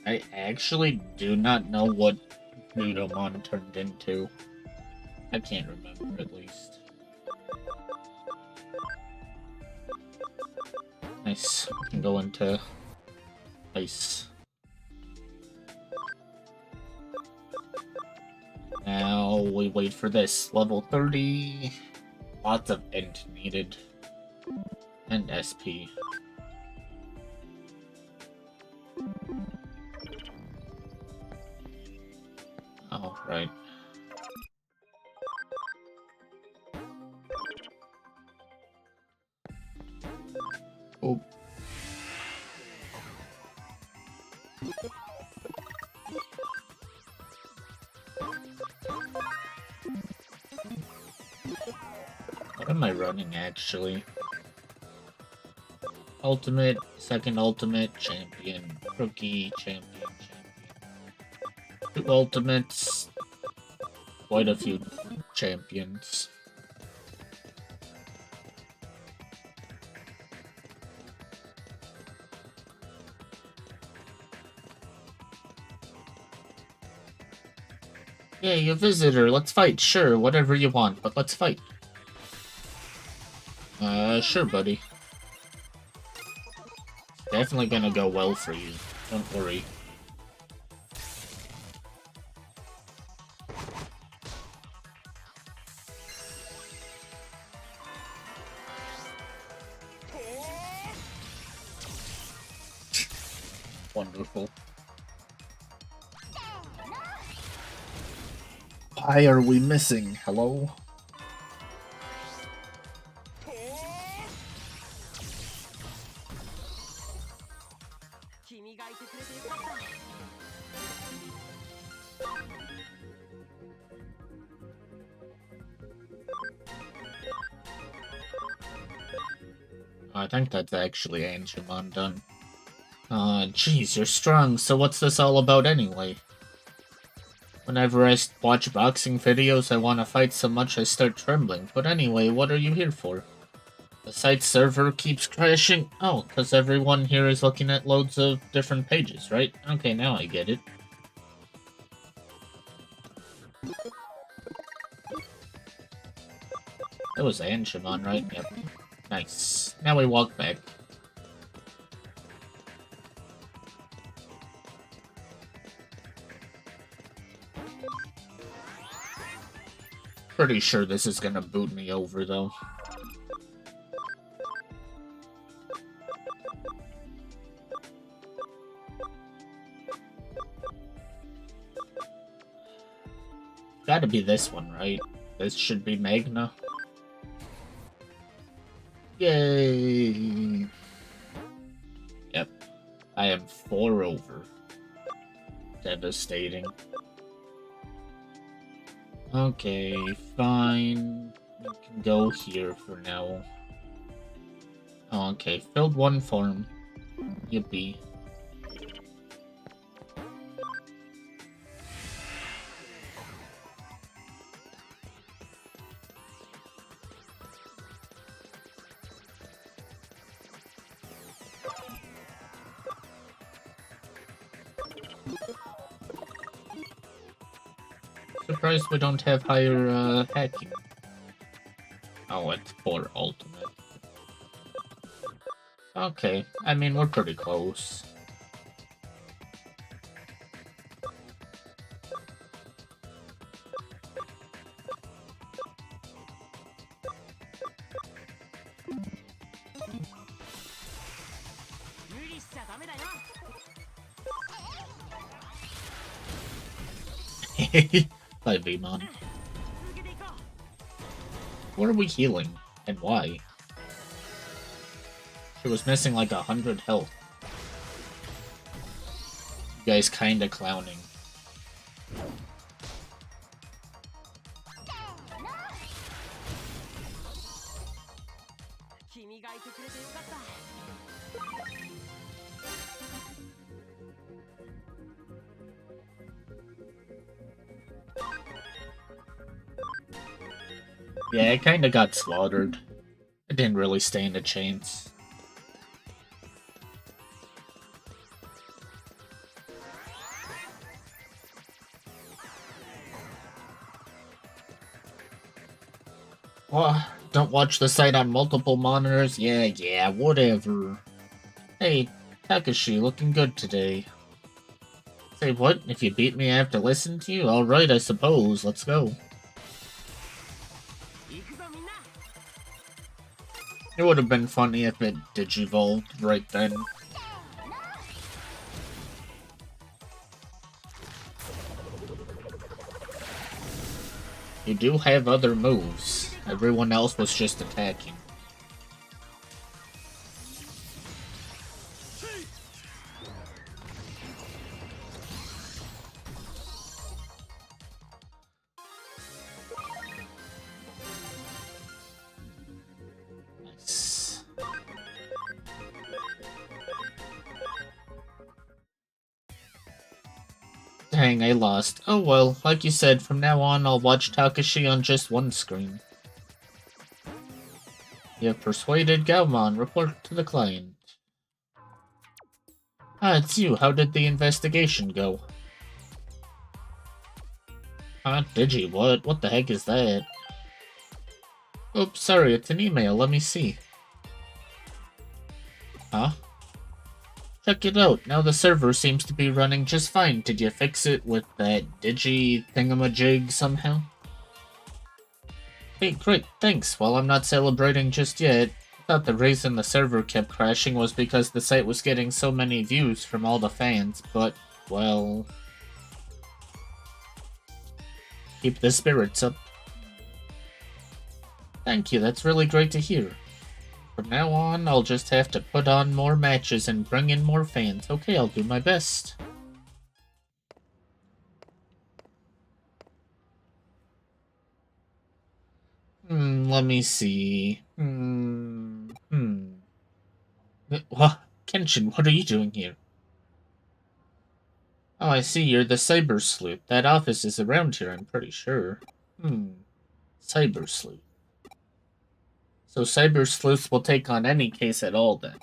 I actually do not know what Zudomon turned into. I can't remember, at least. Nice. We can go into ice. Now we wait for this. Level 30. Lots of int needed. And SP. Oh, right. Oh. What am I running, actually? Ultimate, second ultimate, champion, rookie, champion. 2 ultimates, quite a few champions. Yay, a visitor, let's fight, sure, whatever you want, but let's fight. Sure, buddy. Definitely gonna go well for you. Don't worry. Wonderful. Why are we missing? Hello? I think that's actually Angemon done. Jeez, you're strong, so what's this all about anyway? Whenever I watch boxing videos, I want to fight so much I start trembling. But anyway, what are you here for? The site's server keeps crashing. Oh, because everyone here is looking at loads of different pages, right? Okay, now I get it. That was Angemon, right? Yep. Nice. Now we walk back. Pretty sure this is gonna boot me over, though. Gotta be this one, right? This should be Magna. Yay! Yep. I am 4 over. Devastating. Okay, fine. We can go here for now. Okay, filled 1 form. Yippee. Surprised we don't have higher hacking. Oh, it's for ultimate. Okay, I mean, we're pretty close. Hi, Digimon. What are we healing? And why? She was missing like 100 health. You guys kinda clowning. Yeah, I kinda got slaughtered. I didn't really stand a chance. Well, don't watch the site on multiple monitors? Yeah, whatever. Hey, Takashi, looking good today. Say what? If you beat me, I have to listen to you? Alright, I suppose. Let's go. It would have been funny if it digivolved right then. You do have other moves. Everyone else was just attacking. Nice. Dang, I lost. Oh well, like you said, from now on I'll watch Takashi on just one screen. You have persuaded Gaumon. Report to the client. Ah, it's you. How did the investigation go? Huh? Digi, what? What the heck is that? Oops, sorry, it's an email. Let me see. Huh? Check it out. Now the server seems to be running just fine. Did you fix it with that digi thingamajig somehow? Hey, great, thanks. Well, I'm not celebrating just yet. I thought the reason the server kept crashing was because the site was getting so many views from all the fans, but, well... keep the spirits up. Thank you, that's really great to hear. From now on, I'll just have to put on more matches and bring in more fans. Okay, I'll do my best. Let me see. What? Kenshin, what are you doing here? Oh, I see, you're the Cybersleuth. That office is around here, I'm pretty sure. Cybersleuth. So Cybersleuth will take on any case at all, then.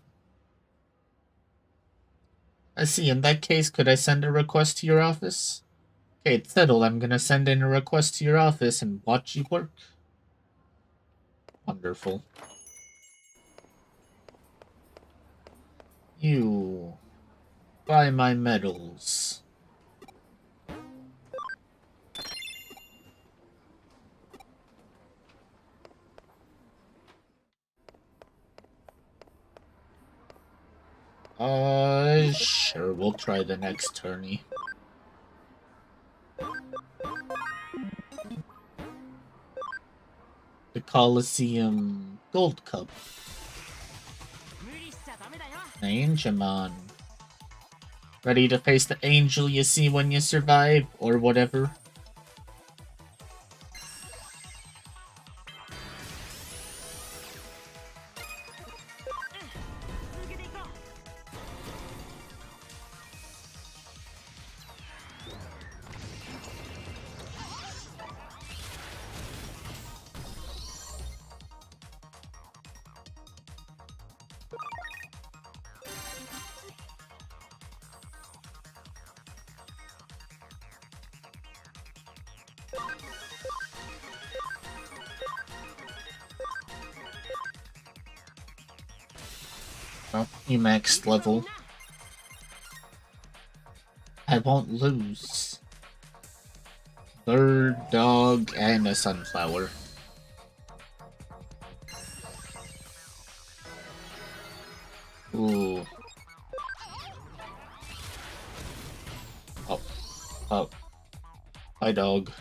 I see, in that case, could I send a request to your office? Okay, it's settled. I'm gonna send in a request to your office and watch you work. Wonderful. You... buy my medals. Sure, we'll try the next tourney. The Coliseum Gold Cup. Digimon. Ready to face the angel you see when you survive, or whatever? Oh, you maxed level. I won't lose. Bird, dog, and a sunflower. Ooh. Oh. Oh. Hi, dog.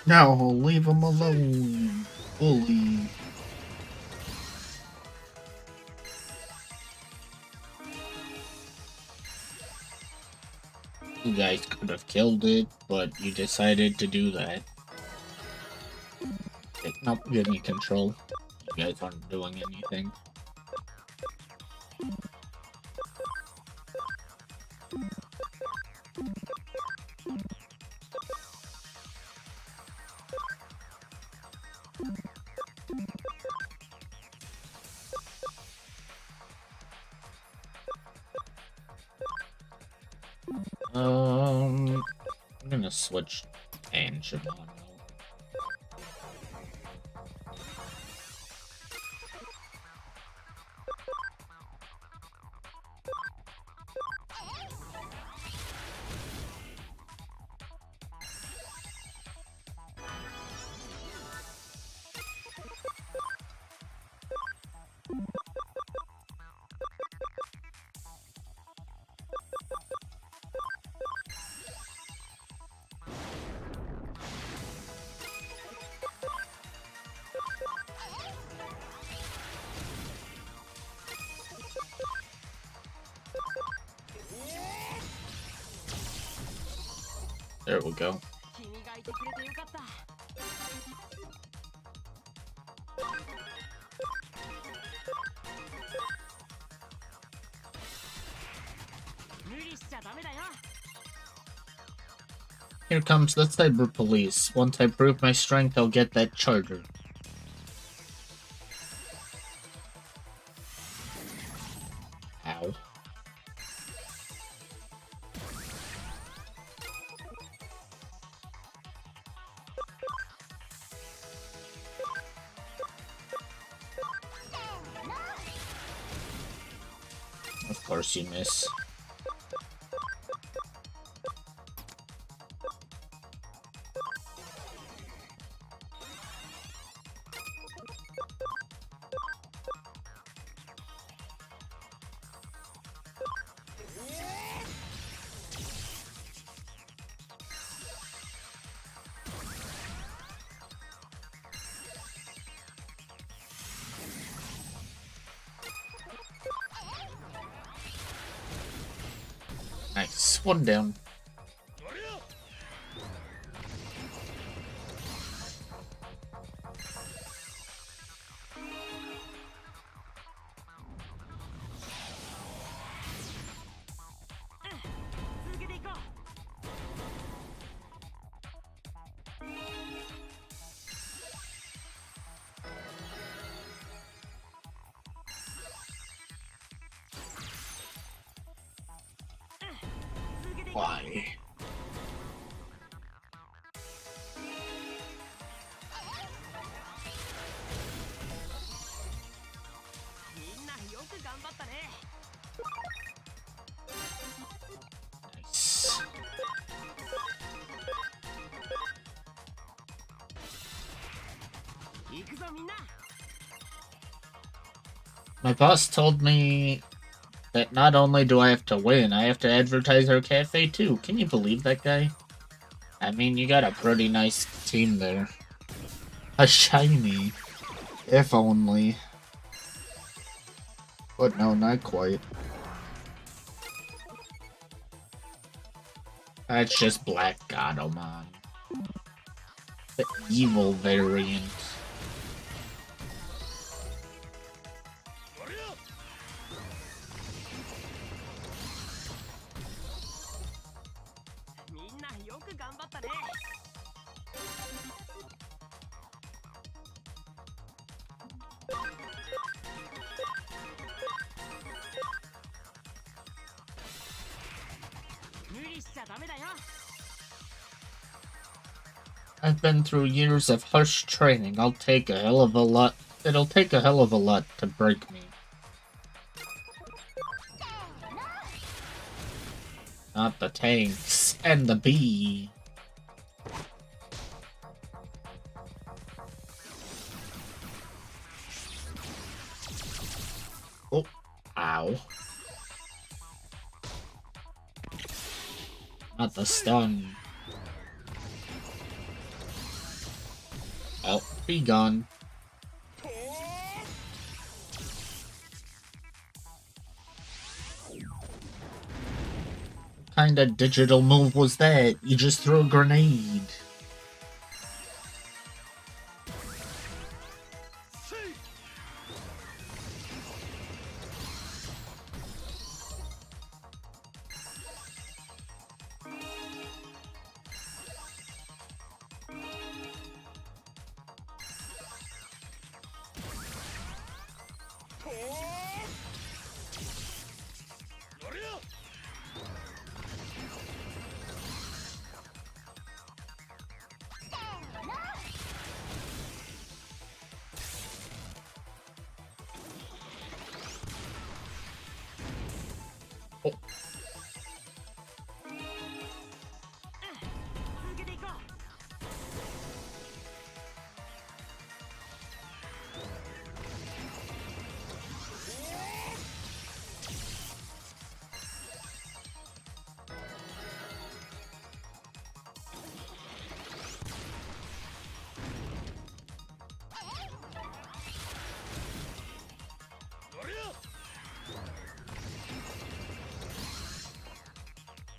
Now leave him alone, bully. You guys could have killed it, but you decided to do that. Okay, nope, give me control. You guys aren't doing anything. I'm gonna switch Digimon. There we go. 君がいてくれてよかった。無理しちゃダメだよ。 Here comes the cyber police. Once I prove my strength, I'll get that charger. Ow. Of course you miss. Nice. One down. Why? Nice. My boss told me that not only do I have to win, I have to advertise our cafe too. Can you believe that guy? I mean, you got a pretty nice team there. A shiny. If only. But no, not quite. That's just Black Gatomon. The evil variant. I've been through years of harsh training. It'll take a hell of a lot to break me. Not the tanks and the bee. Oh, ow. Not the stun. Oh, be gone. What kind of digital move was that? You just threw a grenade. Oh.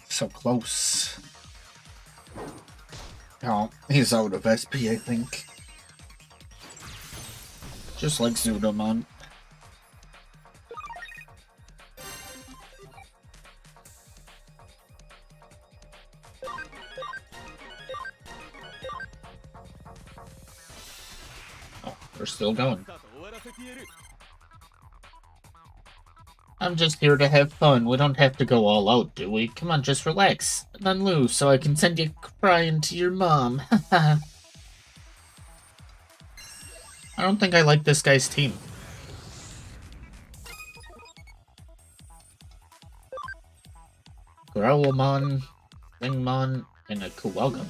So close. Oh, he's out of SP, I think. Just like Zudomon. Oh, we're still going. I'm just here to have fun. We don't have to go all out, do we? Come on, just relax. And unloose so I can send you crying to your mom. I don't think I like this guy's team. Growlmon, Wingmon, and a Kuwagamon.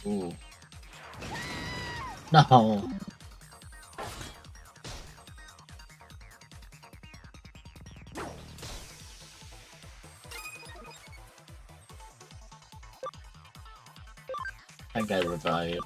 Ooh. No. I gotta revive.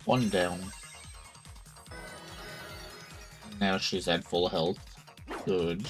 One down. Now she's at full health. Good.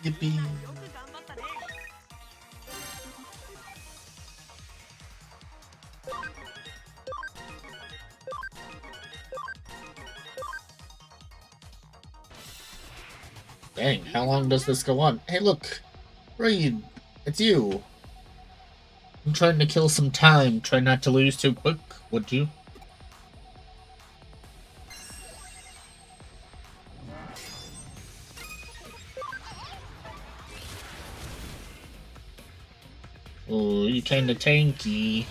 Yippee. Dang, how long does this go on? Hey, look! Reed! It's you! I'm trying to kill some time. Try not to lose too quick, would you? Oh, you kinda tanky.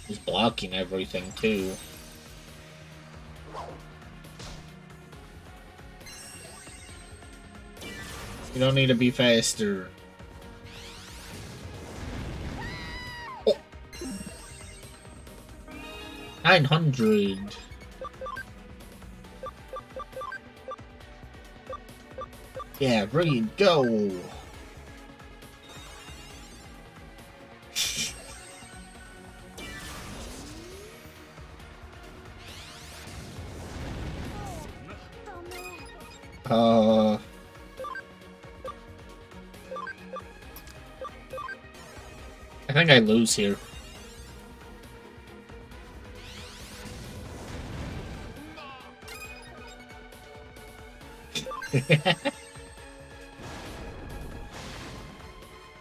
He's blocking everything, too. You don't need to be faster. Oh. 900. Yeah, Reed, go! I think I lose here.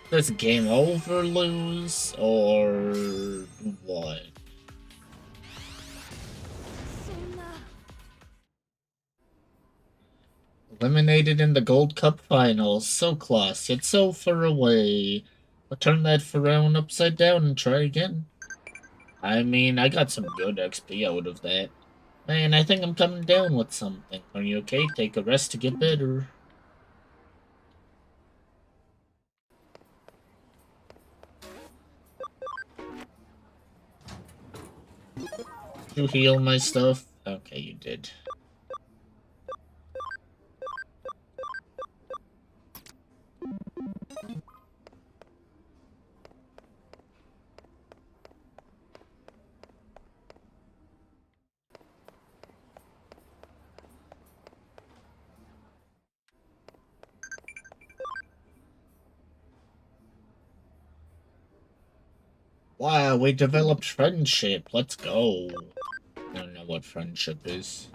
This game over, lose, or what? Eliminated in the Gold Cup finals. So close, yet so far away. I'll turn that frown upside down and try again. I mean, I got some good XP out of that. Man, I think I'm coming down with something. Are you okay? Take a rest to get better. You heal my stuff? Okay, you did. did. Wow, we developed friendship. Let's go. I don't know what friendship is.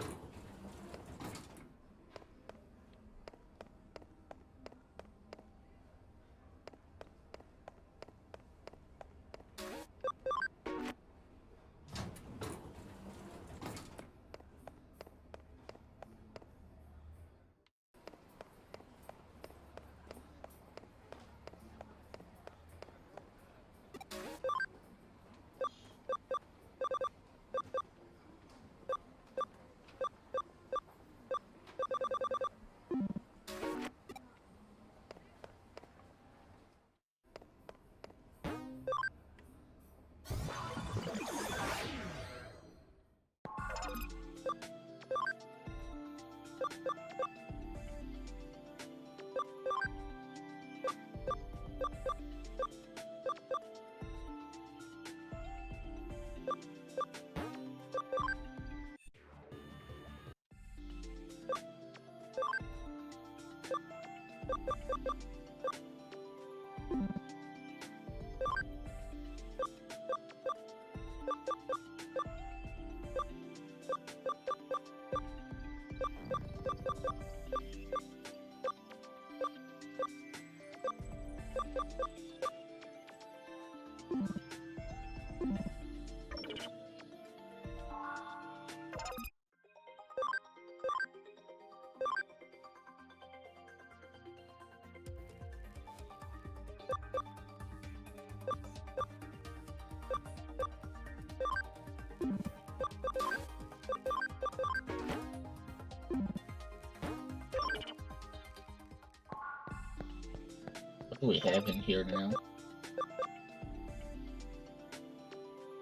What do we have in here now?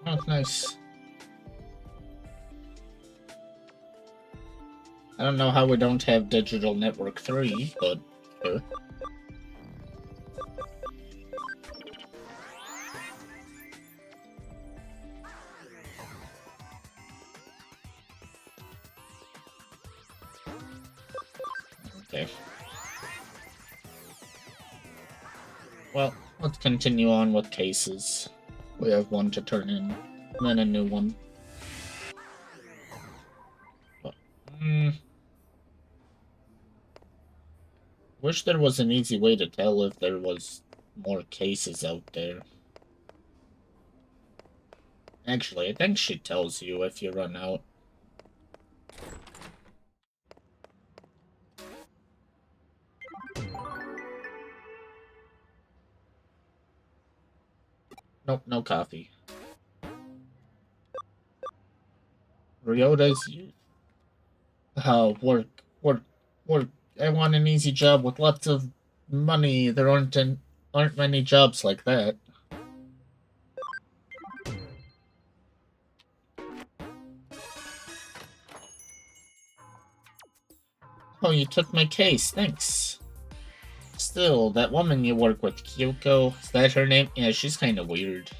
Oh, nice. I don't know how we don't have Digital Network 3, but sure. Okay. Well, let's continue on with cases. We have one to turn in, and then a new one. But, wish there was an easy way to tell if there was more cases out there. Actually, I think she tells you if you run out. Nope, no coffee. Ryota's... work, work, work. I want an easy job with lots of money. There aren't many jobs like that. Oh, you took my case. Thanks. Still, that woman you work with, Kyoko, is that her name? Yeah, she's kind of weird.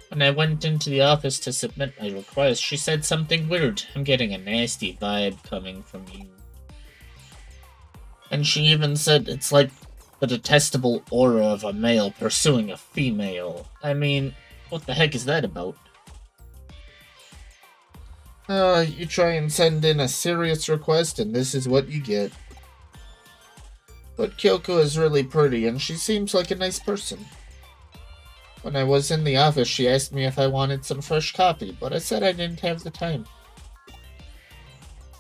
When I went into the office to submit my request, she said something weird. I'm getting a nasty vibe coming from you. And she even said it's like the detestable aura of a male pursuing a female. I mean, what the heck is that about? You try and send in a serious request, and this is what you get. But Kyoko is really pretty, and she seems like a nice person. When I was in the office, she asked me if I wanted some fresh coffee, but I said I didn't have the time.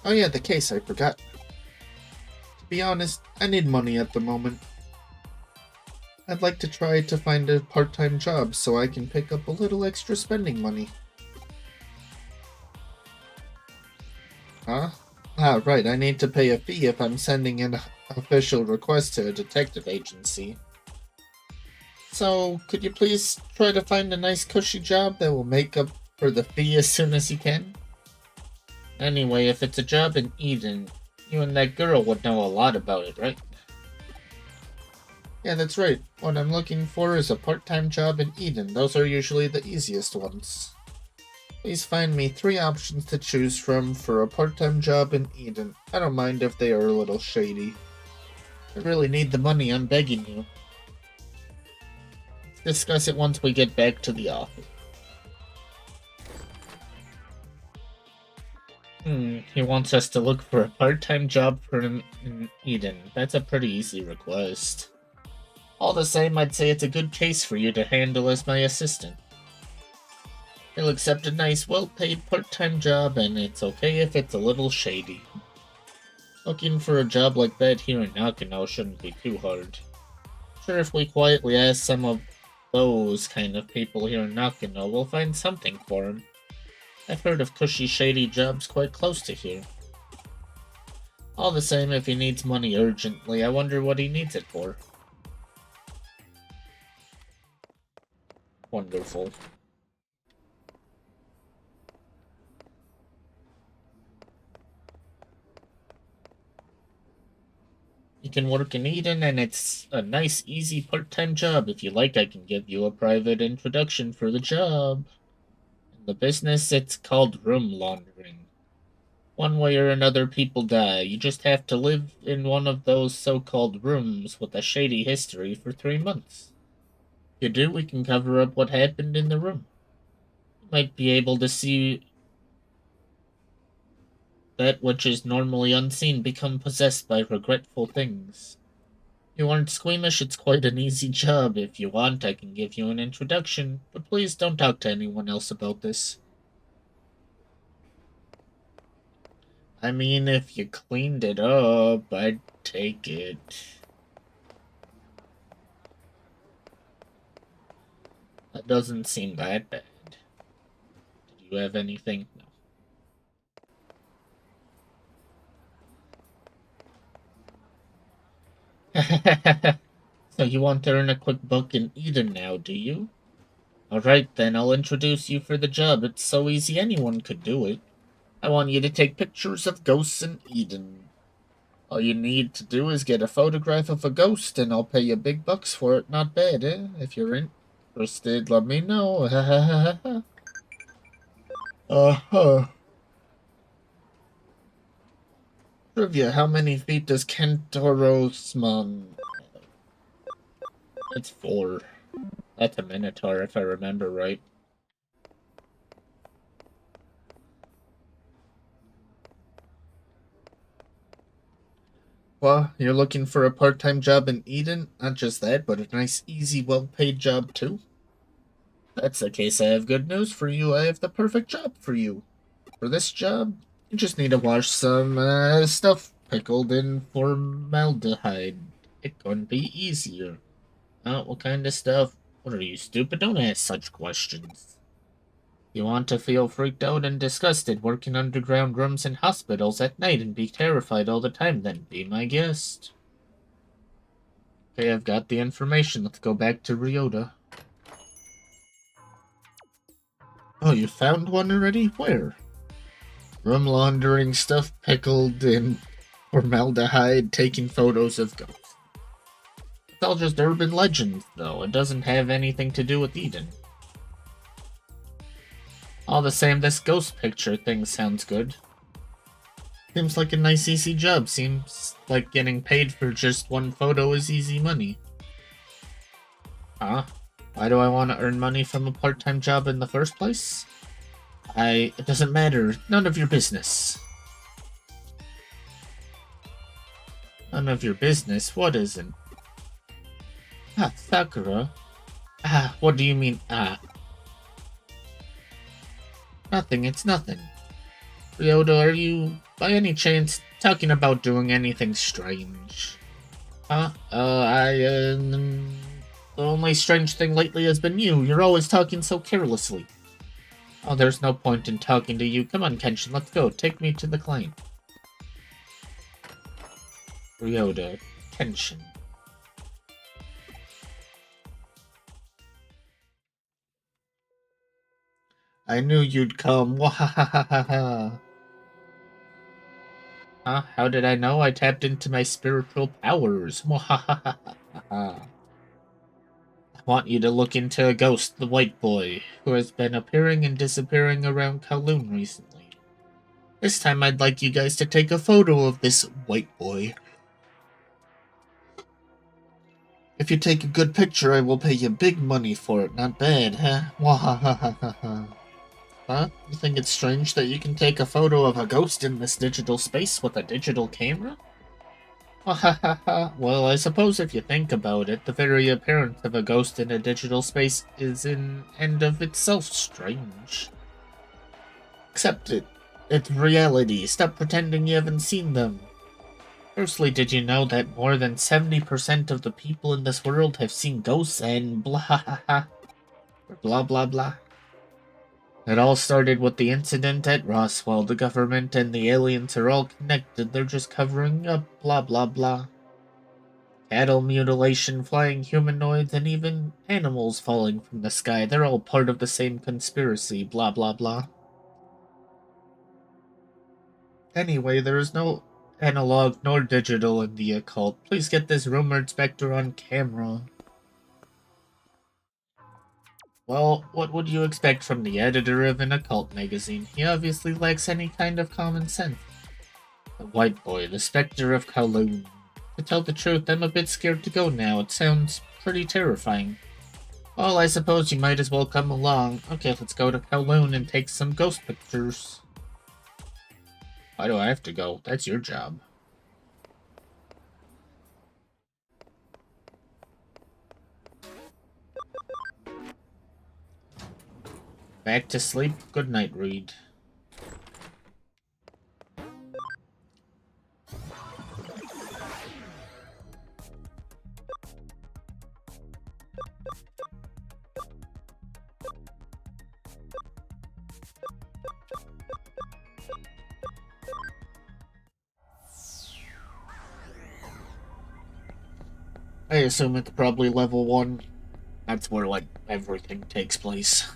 Oh yeah, the case, I forgot. To be honest, I need money at the moment. I'd like to try to find a part-time job so I can pick up a little extra spending money. Huh? Ah, right, I need to pay a fee if I'm sending an official request to a detective agency. So, could you please try to find a nice cushy job that will make up for the fee as soon as you can? Anyway, if it's a job in Eden, you and that girl would know a lot about it, right? Yeah, that's right. What I'm looking for is a part-time job in Eden. Those are usually the easiest ones. Please find me 3 options to choose from for a part-time job in Eden. I don't mind if they are a little shady. I really need the money, I'm begging you. Let's discuss it once we get back to the office. He wants us to look for a part-time job for him in Eden. That's a pretty easy request. All the same, I'd say it's a good case for you to handle as my assistant. He'll accept a nice, well-paid part-time job, and it's okay if it's a little shady. Looking for a job like that here in Nakano shouldn't be too hard. Sure, if we quietly ask some of those kind of people here in Nakano, we'll find something for him. I've heard of cushy, shady jobs quite close to here. All the same, if he needs money urgently, I wonder what he needs it for. Wonderful. You can work in Eden, and it's a nice, easy part-time job. If you like, I can give you a private introduction for the job. In the business, it's called room laundering. One way or another, people die. You just have to live in one of those so-called rooms with a shady history for 3 months. If you do, we can cover up what happened in the room. You might be able to see that which is normally unseen become possessed by regretful things. You aren't squeamish, it's quite an easy job. If you want, I can give you an introduction, but please don't talk to anyone else about this. I mean, if you cleaned it up, I'd take it. That doesn't seem that bad. Did you have anything? No. So you want to earn a quick buck in Eden now, do you? Alright then, I'll introduce you for the job. It's so easy anyone could do it. I want you to take pictures of ghosts in Eden. All you need to do is get a photograph of a ghost, and I'll pay you big bucks for it. Not bad, eh? If you're interested, let me know. Uh-huh. Trivia, how many feet does Kentorosmon have? It's 4. That's a minotaur, if I remember right. Well, you're looking for a part-time job in Eden? Not just that, but a nice, easy, well-paid job, too? That's the case. I have good news for you. I have the perfect job for you. For this job, you just need to wash some stuff pickled in formaldehyde. It couldn't be easier. What kind of stuff? What are you, stupid? Don't ask such questions. You want to feel freaked out and disgusted working underground rooms in hospitals at night and be terrified all the time, then be my guest. Okay, I've got the information. Let's go back to Ryota. Oh, you found one already? Where? Room laundering, stuff pickled in formaldehyde, taking photos of ghosts. It's all just urban legends, though. It doesn't have anything to do with Eden. All the same, this ghost picture thing sounds good. Seems like a nice easy job. Seems like getting paid for just one photo is easy money. Huh? Why do I want to earn money from a part-time job in the first place? It doesn't matter. None of your business. None of your business? What isn't? Ah, Sakura. Ah, what do you mean, ah? Nothing, it's nothing. Ryota, are you, by any chance, talking about doing anything strange? Huh? The only strange thing lately has been you. You're always talking so carelessly. Oh, there's no point in talking to you. Come on, Kenshin, let's go. Take me to the client. Ryota, Kenshin. I knew you'd come. Wahahaha. Huh? How did I know? I tapped into my spiritual powers. I want you to look into a ghost, the white boy, who has been appearing and disappearing around Kowloon recently. This time I'd like you guys to take a photo of this white boy. If you take a good picture, I will pay you big money for it. Not bad, huh? Wahahaha. Huh? You think it's strange that you can take a photo of a ghost in this digital space with a digital camera? Well, I suppose if you think about it, the very appearance of a ghost in a digital space is in and of itself strange. Accept it. It's reality. Stop pretending you haven't seen them. Firstly, did you know that more than 70% of the people in this world have seen ghosts and blah blah blah blah? It all started with the incident at Roswell. The government and the aliens are all connected. They're just covering up blah blah blah. Cattle mutilation, flying humanoids, and even animals falling from the sky. They're all part of the same conspiracy. Blah blah blah. Anyway, there is no analog nor digital in the occult. Please get this rumored specter on camera. Well, what would you expect from the editor of an occult magazine? He obviously lacks any kind of common sense. The white boy, the specter of Kowloon. To tell the truth, I'm a bit scared to go now. It sounds pretty terrifying. Well, I suppose you might as well come along. Okay, let's go to Kowloon and take some ghost pictures. Why do I have to go? That's your job. Back to sleep. Good night, Reed. I assume it's probably level 1. That's where, like, everything takes place.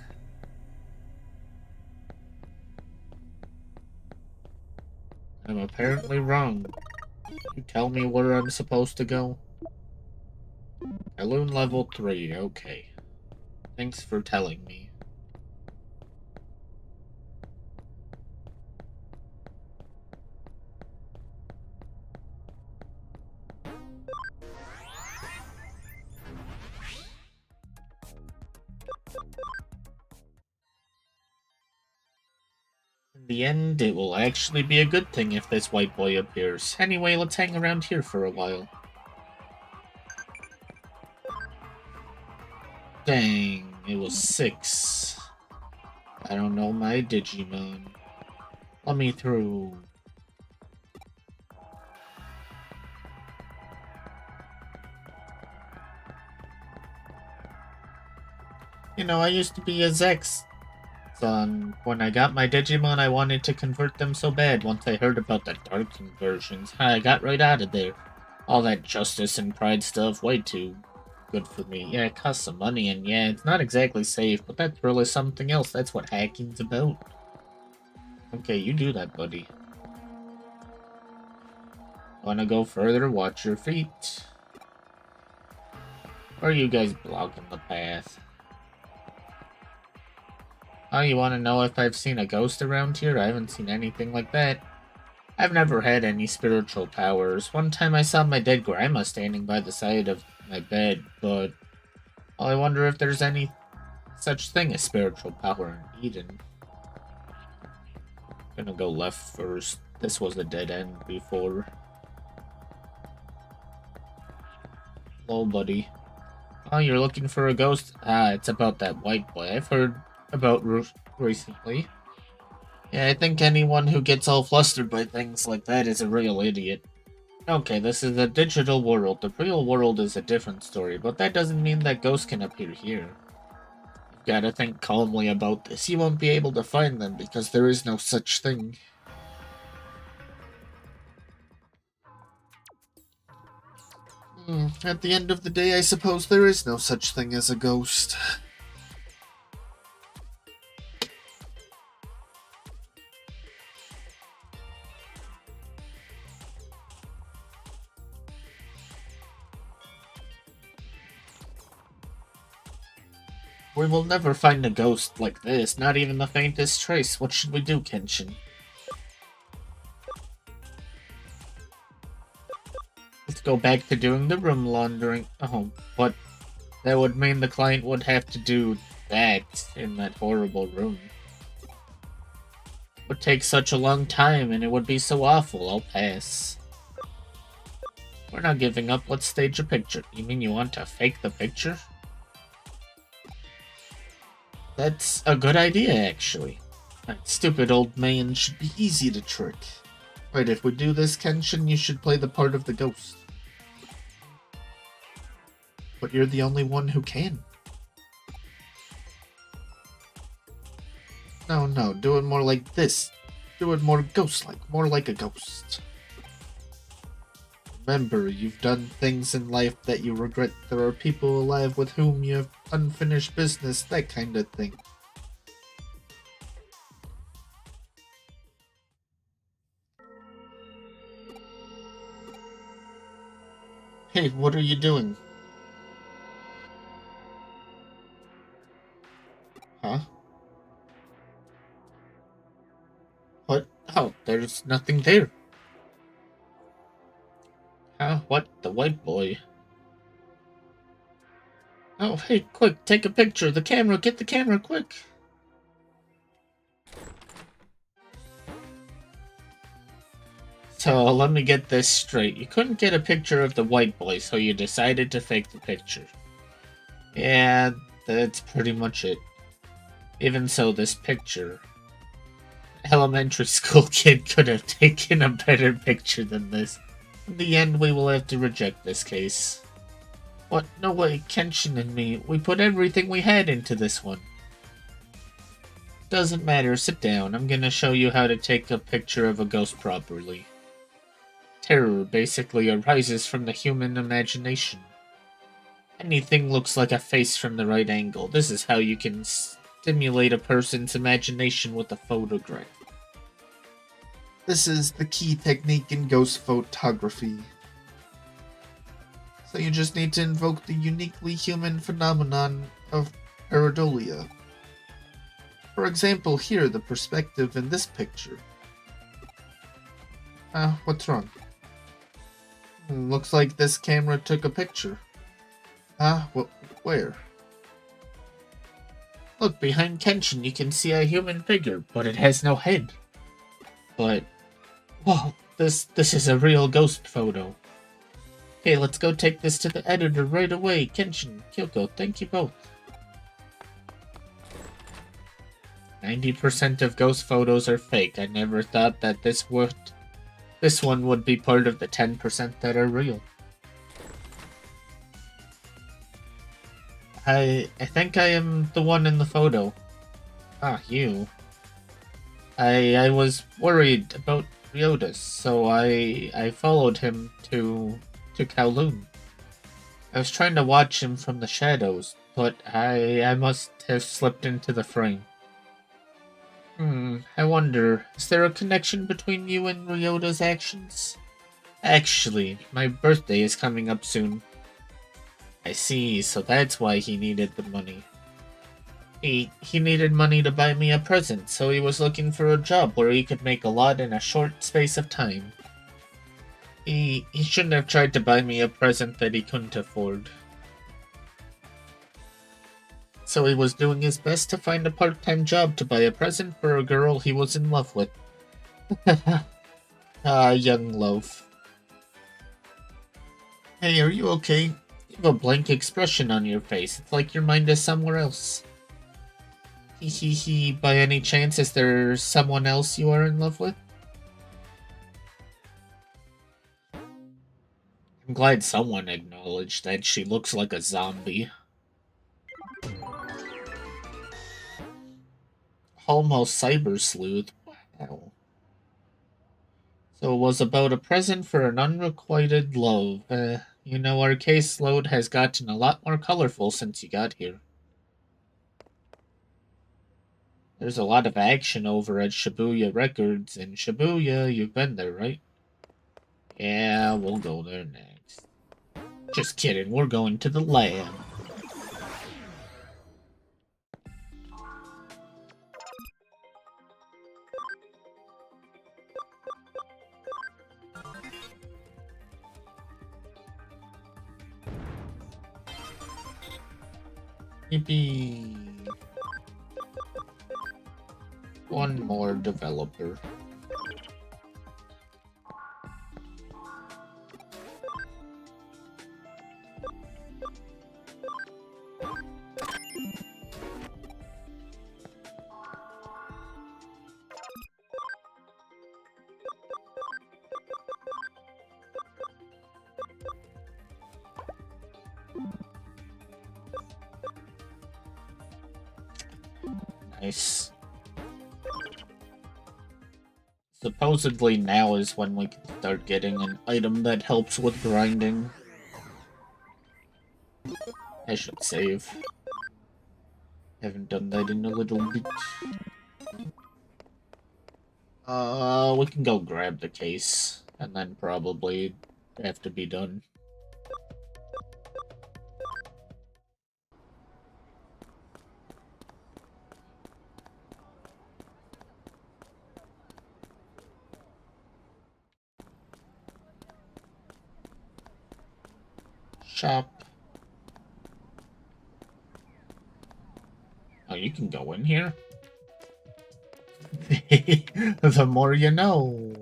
I'm apparently wrong. You tell me where I'm supposed to go? Kowloon level 3, okay. Thanks for telling me. In the end, it will actually be a good thing if this white boy appears. Anyway, let's hang around here for a while. Dang, it was 6. I don't know my Digimon. Let me through. You know, I used to be a Zex son. When I got my Digimon, I wanted to convert them so bad once I heard about the dark conversions. I got right out of there. All that justice and pride stuff, way too good for me. Yeah, it costs some money, and yeah, it's not exactly safe, but that's really something else. That's what hacking's about. Okay, you do that, buddy. Wanna go further? Watch your feet. Or are you guys blocking the path? Oh, you wanna know if I've seen a ghost around here? I haven't seen anything like that. I've never had any spiritual powers. One time I saw my dead grandma standing by the side of my bed, but well, I wonder if there's any such thing as spiritual power in Eden. Gonna go left first. This was a dead end before. Hello, buddy. Oh, you're looking for a ghost? Ah, it's about that white boy I've heard about recently. Yeah, I think anyone who gets all flustered by things like that is a real idiot. Okay, this is a digital world. The real world is a different story, but that doesn't mean that ghosts can appear here. You've gotta think calmly about this. You won't be able to find them because there is no such thing. At the end of the day, I suppose there is no such thing as a ghost. We will never find a ghost like this, not even the faintest trace. What should we do, Kenshin? Let's go back to doing the room laundering. Oh, but that would mean the client would have to do that in that horrible room. It would take such a long time and it would be so awful. I'll pass. We're not giving up. Let's stage a picture. You mean you want to fake the picture? That's a good idea, actually. That stupid old man should be easy to trick. Right, if we do this, Kenshin, you should play the part of the ghost. But you're the only one who can. No, do it more like this. Do it more ghost-like, more like a ghost. Remember, you've done things in life that you regret. There are people alive with whom you have unfinished business, that kind of thing. Hey, what are you doing? Huh? What? Oh, there's nothing there. Huh? What? The white boy? Oh, hey, quick, take a picture. The camera, get the camera, quick. So, let me get this straight. You couldn't get a picture of the white boy, so you decided to fake the picture. Yeah, that's pretty much it. Even so, this picture... Elementary school kid could have taken a better picture than this. In the end, we will have to reject this case. What? No way, Kenshin and me, we put everything we had into this one. Doesn't matter, sit down. I'm gonna show you how to take a picture of a ghost properly. Terror basically arises from the human imagination. Anything looks like a face from the right angle. This is how you can stimulate a person's imagination with a photograph. This is the key technique in ghost photography. So you just need to invoke the uniquely human phenomenon of pareidolia. For example, here, the perspective in this picture. What's wrong? Looks like this camera took a picture. Where? Look, behind Kenshin you can see a human figure, but it has no head. But, whoa, this is a real ghost photo. Okay, let's go take this to the editor right away. Kenshin, Kyoko, thank you both. 90% of ghost photos are fake. I never thought that this one would be part of the 10% that are real. I think I am the one in the photo. You. I was worried about Ryodas, so I followed him to Kowloon. I was trying to watch him from the shadows, but I must have slipped into the frame. I wonder, is there a connection between you and Ryoda's actions? Actually, my birthday is coming up soon. I see, so that's why he needed the money. He needed money to buy me a present, so he was looking for a job where he could make a lot in a short space of time. He shouldn't have tried to buy me a present that he couldn't afford. So he was doing his best to find a part-time job to buy a present for a girl he was in love with. Young loaf. Hey, are you okay? You have a blank expression on your face. It's like your mind is somewhere else. Hee. By any chance, is there someone else you are in love with? I'm glad someone acknowledged that she looks like a zombie. Almost Cybersleuth. Wow. So it was about a present for an unrequited love. You know, our caseload has gotten a lot more colorful since you got here. There's a lot of action over at Shibuya Records. In Shibuya, you've been there, right? Yeah, we'll go there next. Just kidding, we're going to the lab. Maybe one more developer. Nice. Supposedly now is when we can start getting an item that helps with grinding. I should save. Haven't done that in a little bit. We can go grab the case, and then probably have to be done. Shop. Oh, you can go in here? The more you know.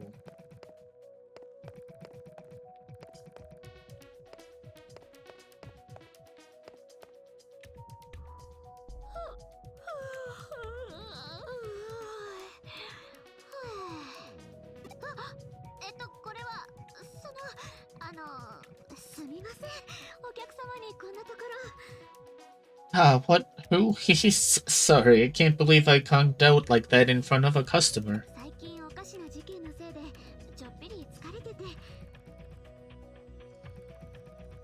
What? Who? He's sorry, I can't believe I conked out like that in front of a customer.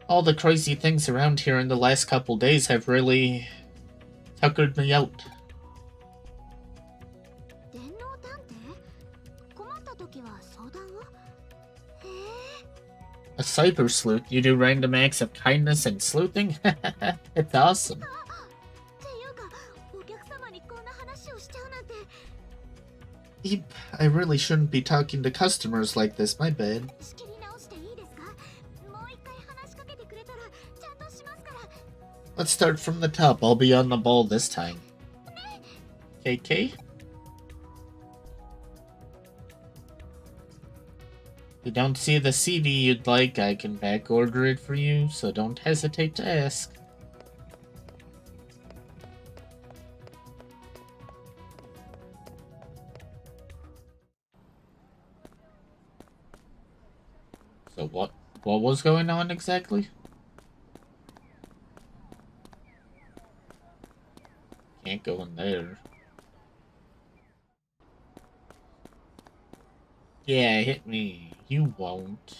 All the crazy things around here in the last couple days have really tuckered me out. A Cybersleuth? You do random acts of kindness and sleuthing? It's awesome. Eep, I really shouldn't be talking to customers like this, my bad. Let's start from the top, I'll be on the ball this time. KK? If you don't see the CD you'd like, I can back order it for you, so don't hesitate to ask. So what was going on exactly? Can't go in there. Yeah, hit me. You won't.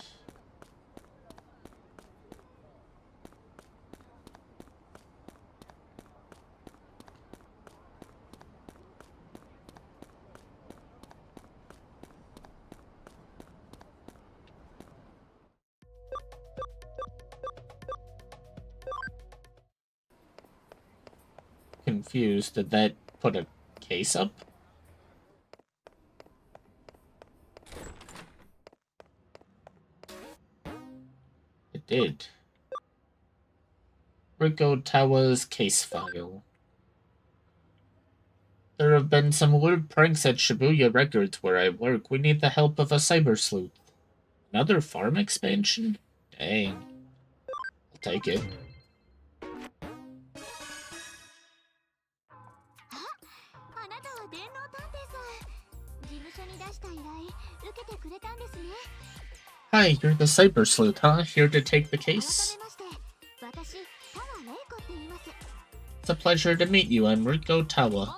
Confused. Did that put a case up? It did. Rico Tawa's case file. There have been some weird pranks at Shibuya Records where I work. We need the help of a Cybersleuth. Another farm expansion? Dang. I'll take it. Hi, you're the Cybersleuth, huh? Here to take the case? It's a pleasure to meet you. I'm Rico Tawa.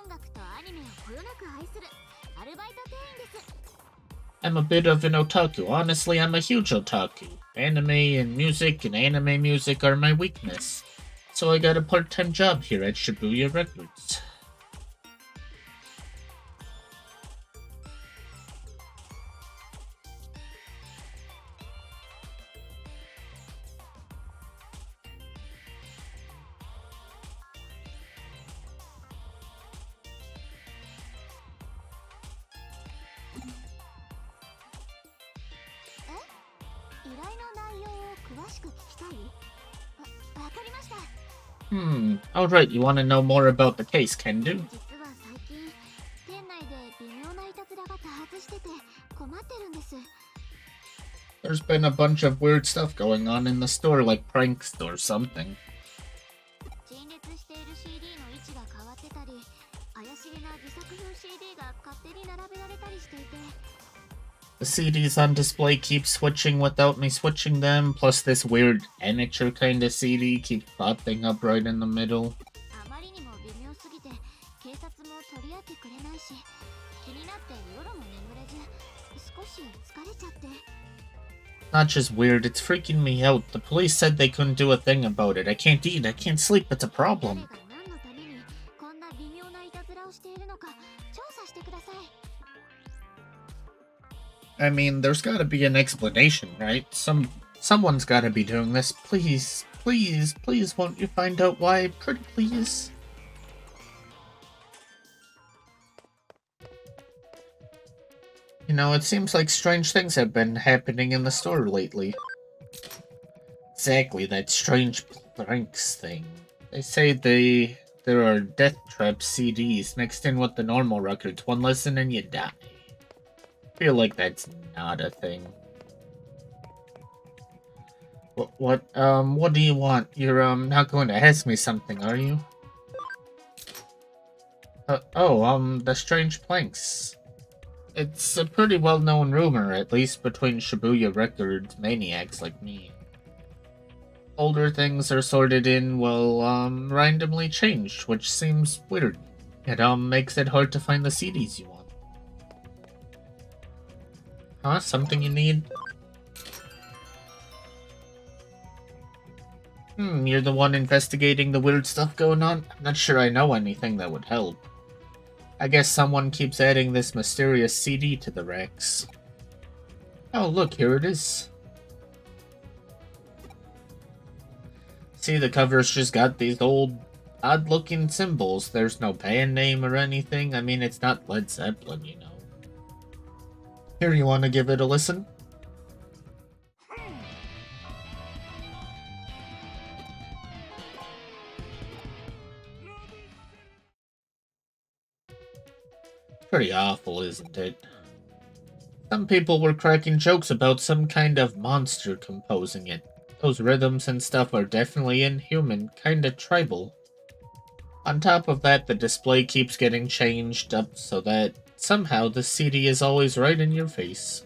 I'm a bit of an otaku. Honestly, I'm a huge otaku. Anime and anime music are my weakness. So I got a part-time job here at Shibuya Records. Alright, you want to know more about the case, Kendu? 実は最近店内で微妙ないたずらが多発してて困ってるんです。 There's been a bunch of weird stuff going on in the store, like pranks or something. 陳列している CD の位置が変わってたり、怪しげな自作風 CD が勝手に並べられたりしていて。 The CDs on display keep switching without me switching them, plus this weird amateur kind of CD keeps popping up right in the middle. あまりにも微妙すぎて警察も取り合ってくれないし、気になって夜も眠れず少し疲れちゃって。 Not just weird, it's freaking me out. The police said they couldn't do a thing about it. I can't eat, I can't sleep, it's a 誰 problem. が何のためにこんな微妙ないたずらをしているのか調査してください。 I mean, there's gotta be an explanation, right? Someone's gotta be doing this. Please, please, please, won't you find out why? Pretty please. You know, it seems like strange things have been happening in the store lately. Exactly, that strange pranks thing. They say there are death trap CDs mixed in with the normal records. One listen and you die. Feel like that's not a thing. What do you want? You're, not going to ask me something, are you? The strange planks. It's a pretty well-known rumor, at least between Shibuya Records maniacs like me. Older things are sorted in, randomly changed, which seems weird. It, makes it hard to find the CDs you want. Huh? Something you need? You're the one investigating the weird stuff going on? I'm not sure I know anything that would help. I guess someone keeps adding this mysterious CD to the racks. Oh, look, here it is. See, the cover's just got these old, odd-looking symbols. There's no band name or anything. I mean, it's not Led Zeppelin, you know. Here, you want to give it a listen? Pretty awful, isn't it? Some people were cracking jokes about some kind of monster composing it. Those rhythms and stuff are definitely inhuman, kinda tribal. On top of that, the display keeps getting changed up so that somehow the CD is always right in your face.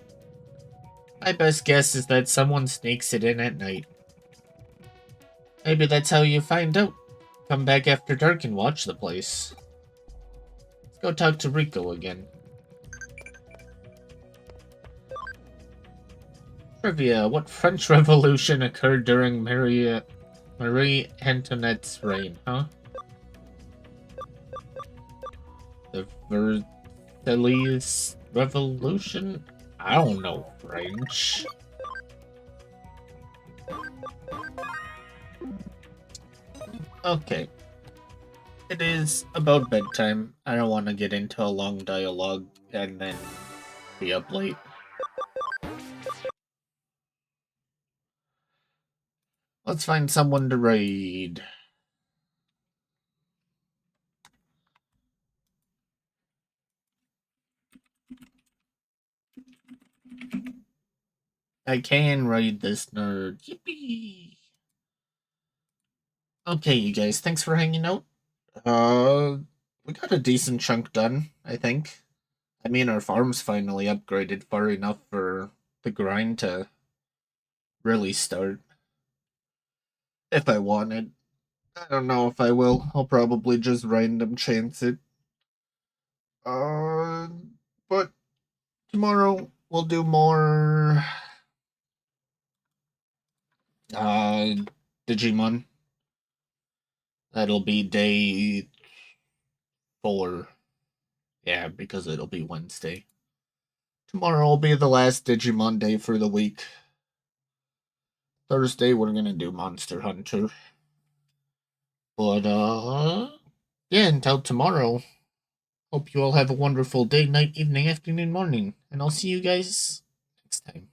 My best guess is that someone sneaks it in at night. Maybe that's how you find out. Come back after dark and watch the place. Let's go talk to Rico again. Trivia: what French Revolution occurred during Marie Antoinette's reign, huh? The Versailles Revolution? I don't know French. Okay. It is about bedtime. I don't want to get into a long dialogue and then be up late. Let's find someone to raid. I can raid this nerd. Yippee! Okay, you guys, thanks for hanging out. We got a decent chunk done, I think. I mean, our farm's finally upgraded far enough for the grind to really start. If I wanted. I don't know if I will. I'll probably just random chance it. But tomorrow we'll do more Digimon. That'll be day 4. Yeah, because it'll be Wednesday. Tomorrow will be the last Digimon day for the week. Thursday we're gonna do Monster Hunter. But yeah, until tomorrow. Hope you all have a wonderful day, night, evening, afternoon, morning, and I'll see you guys next time.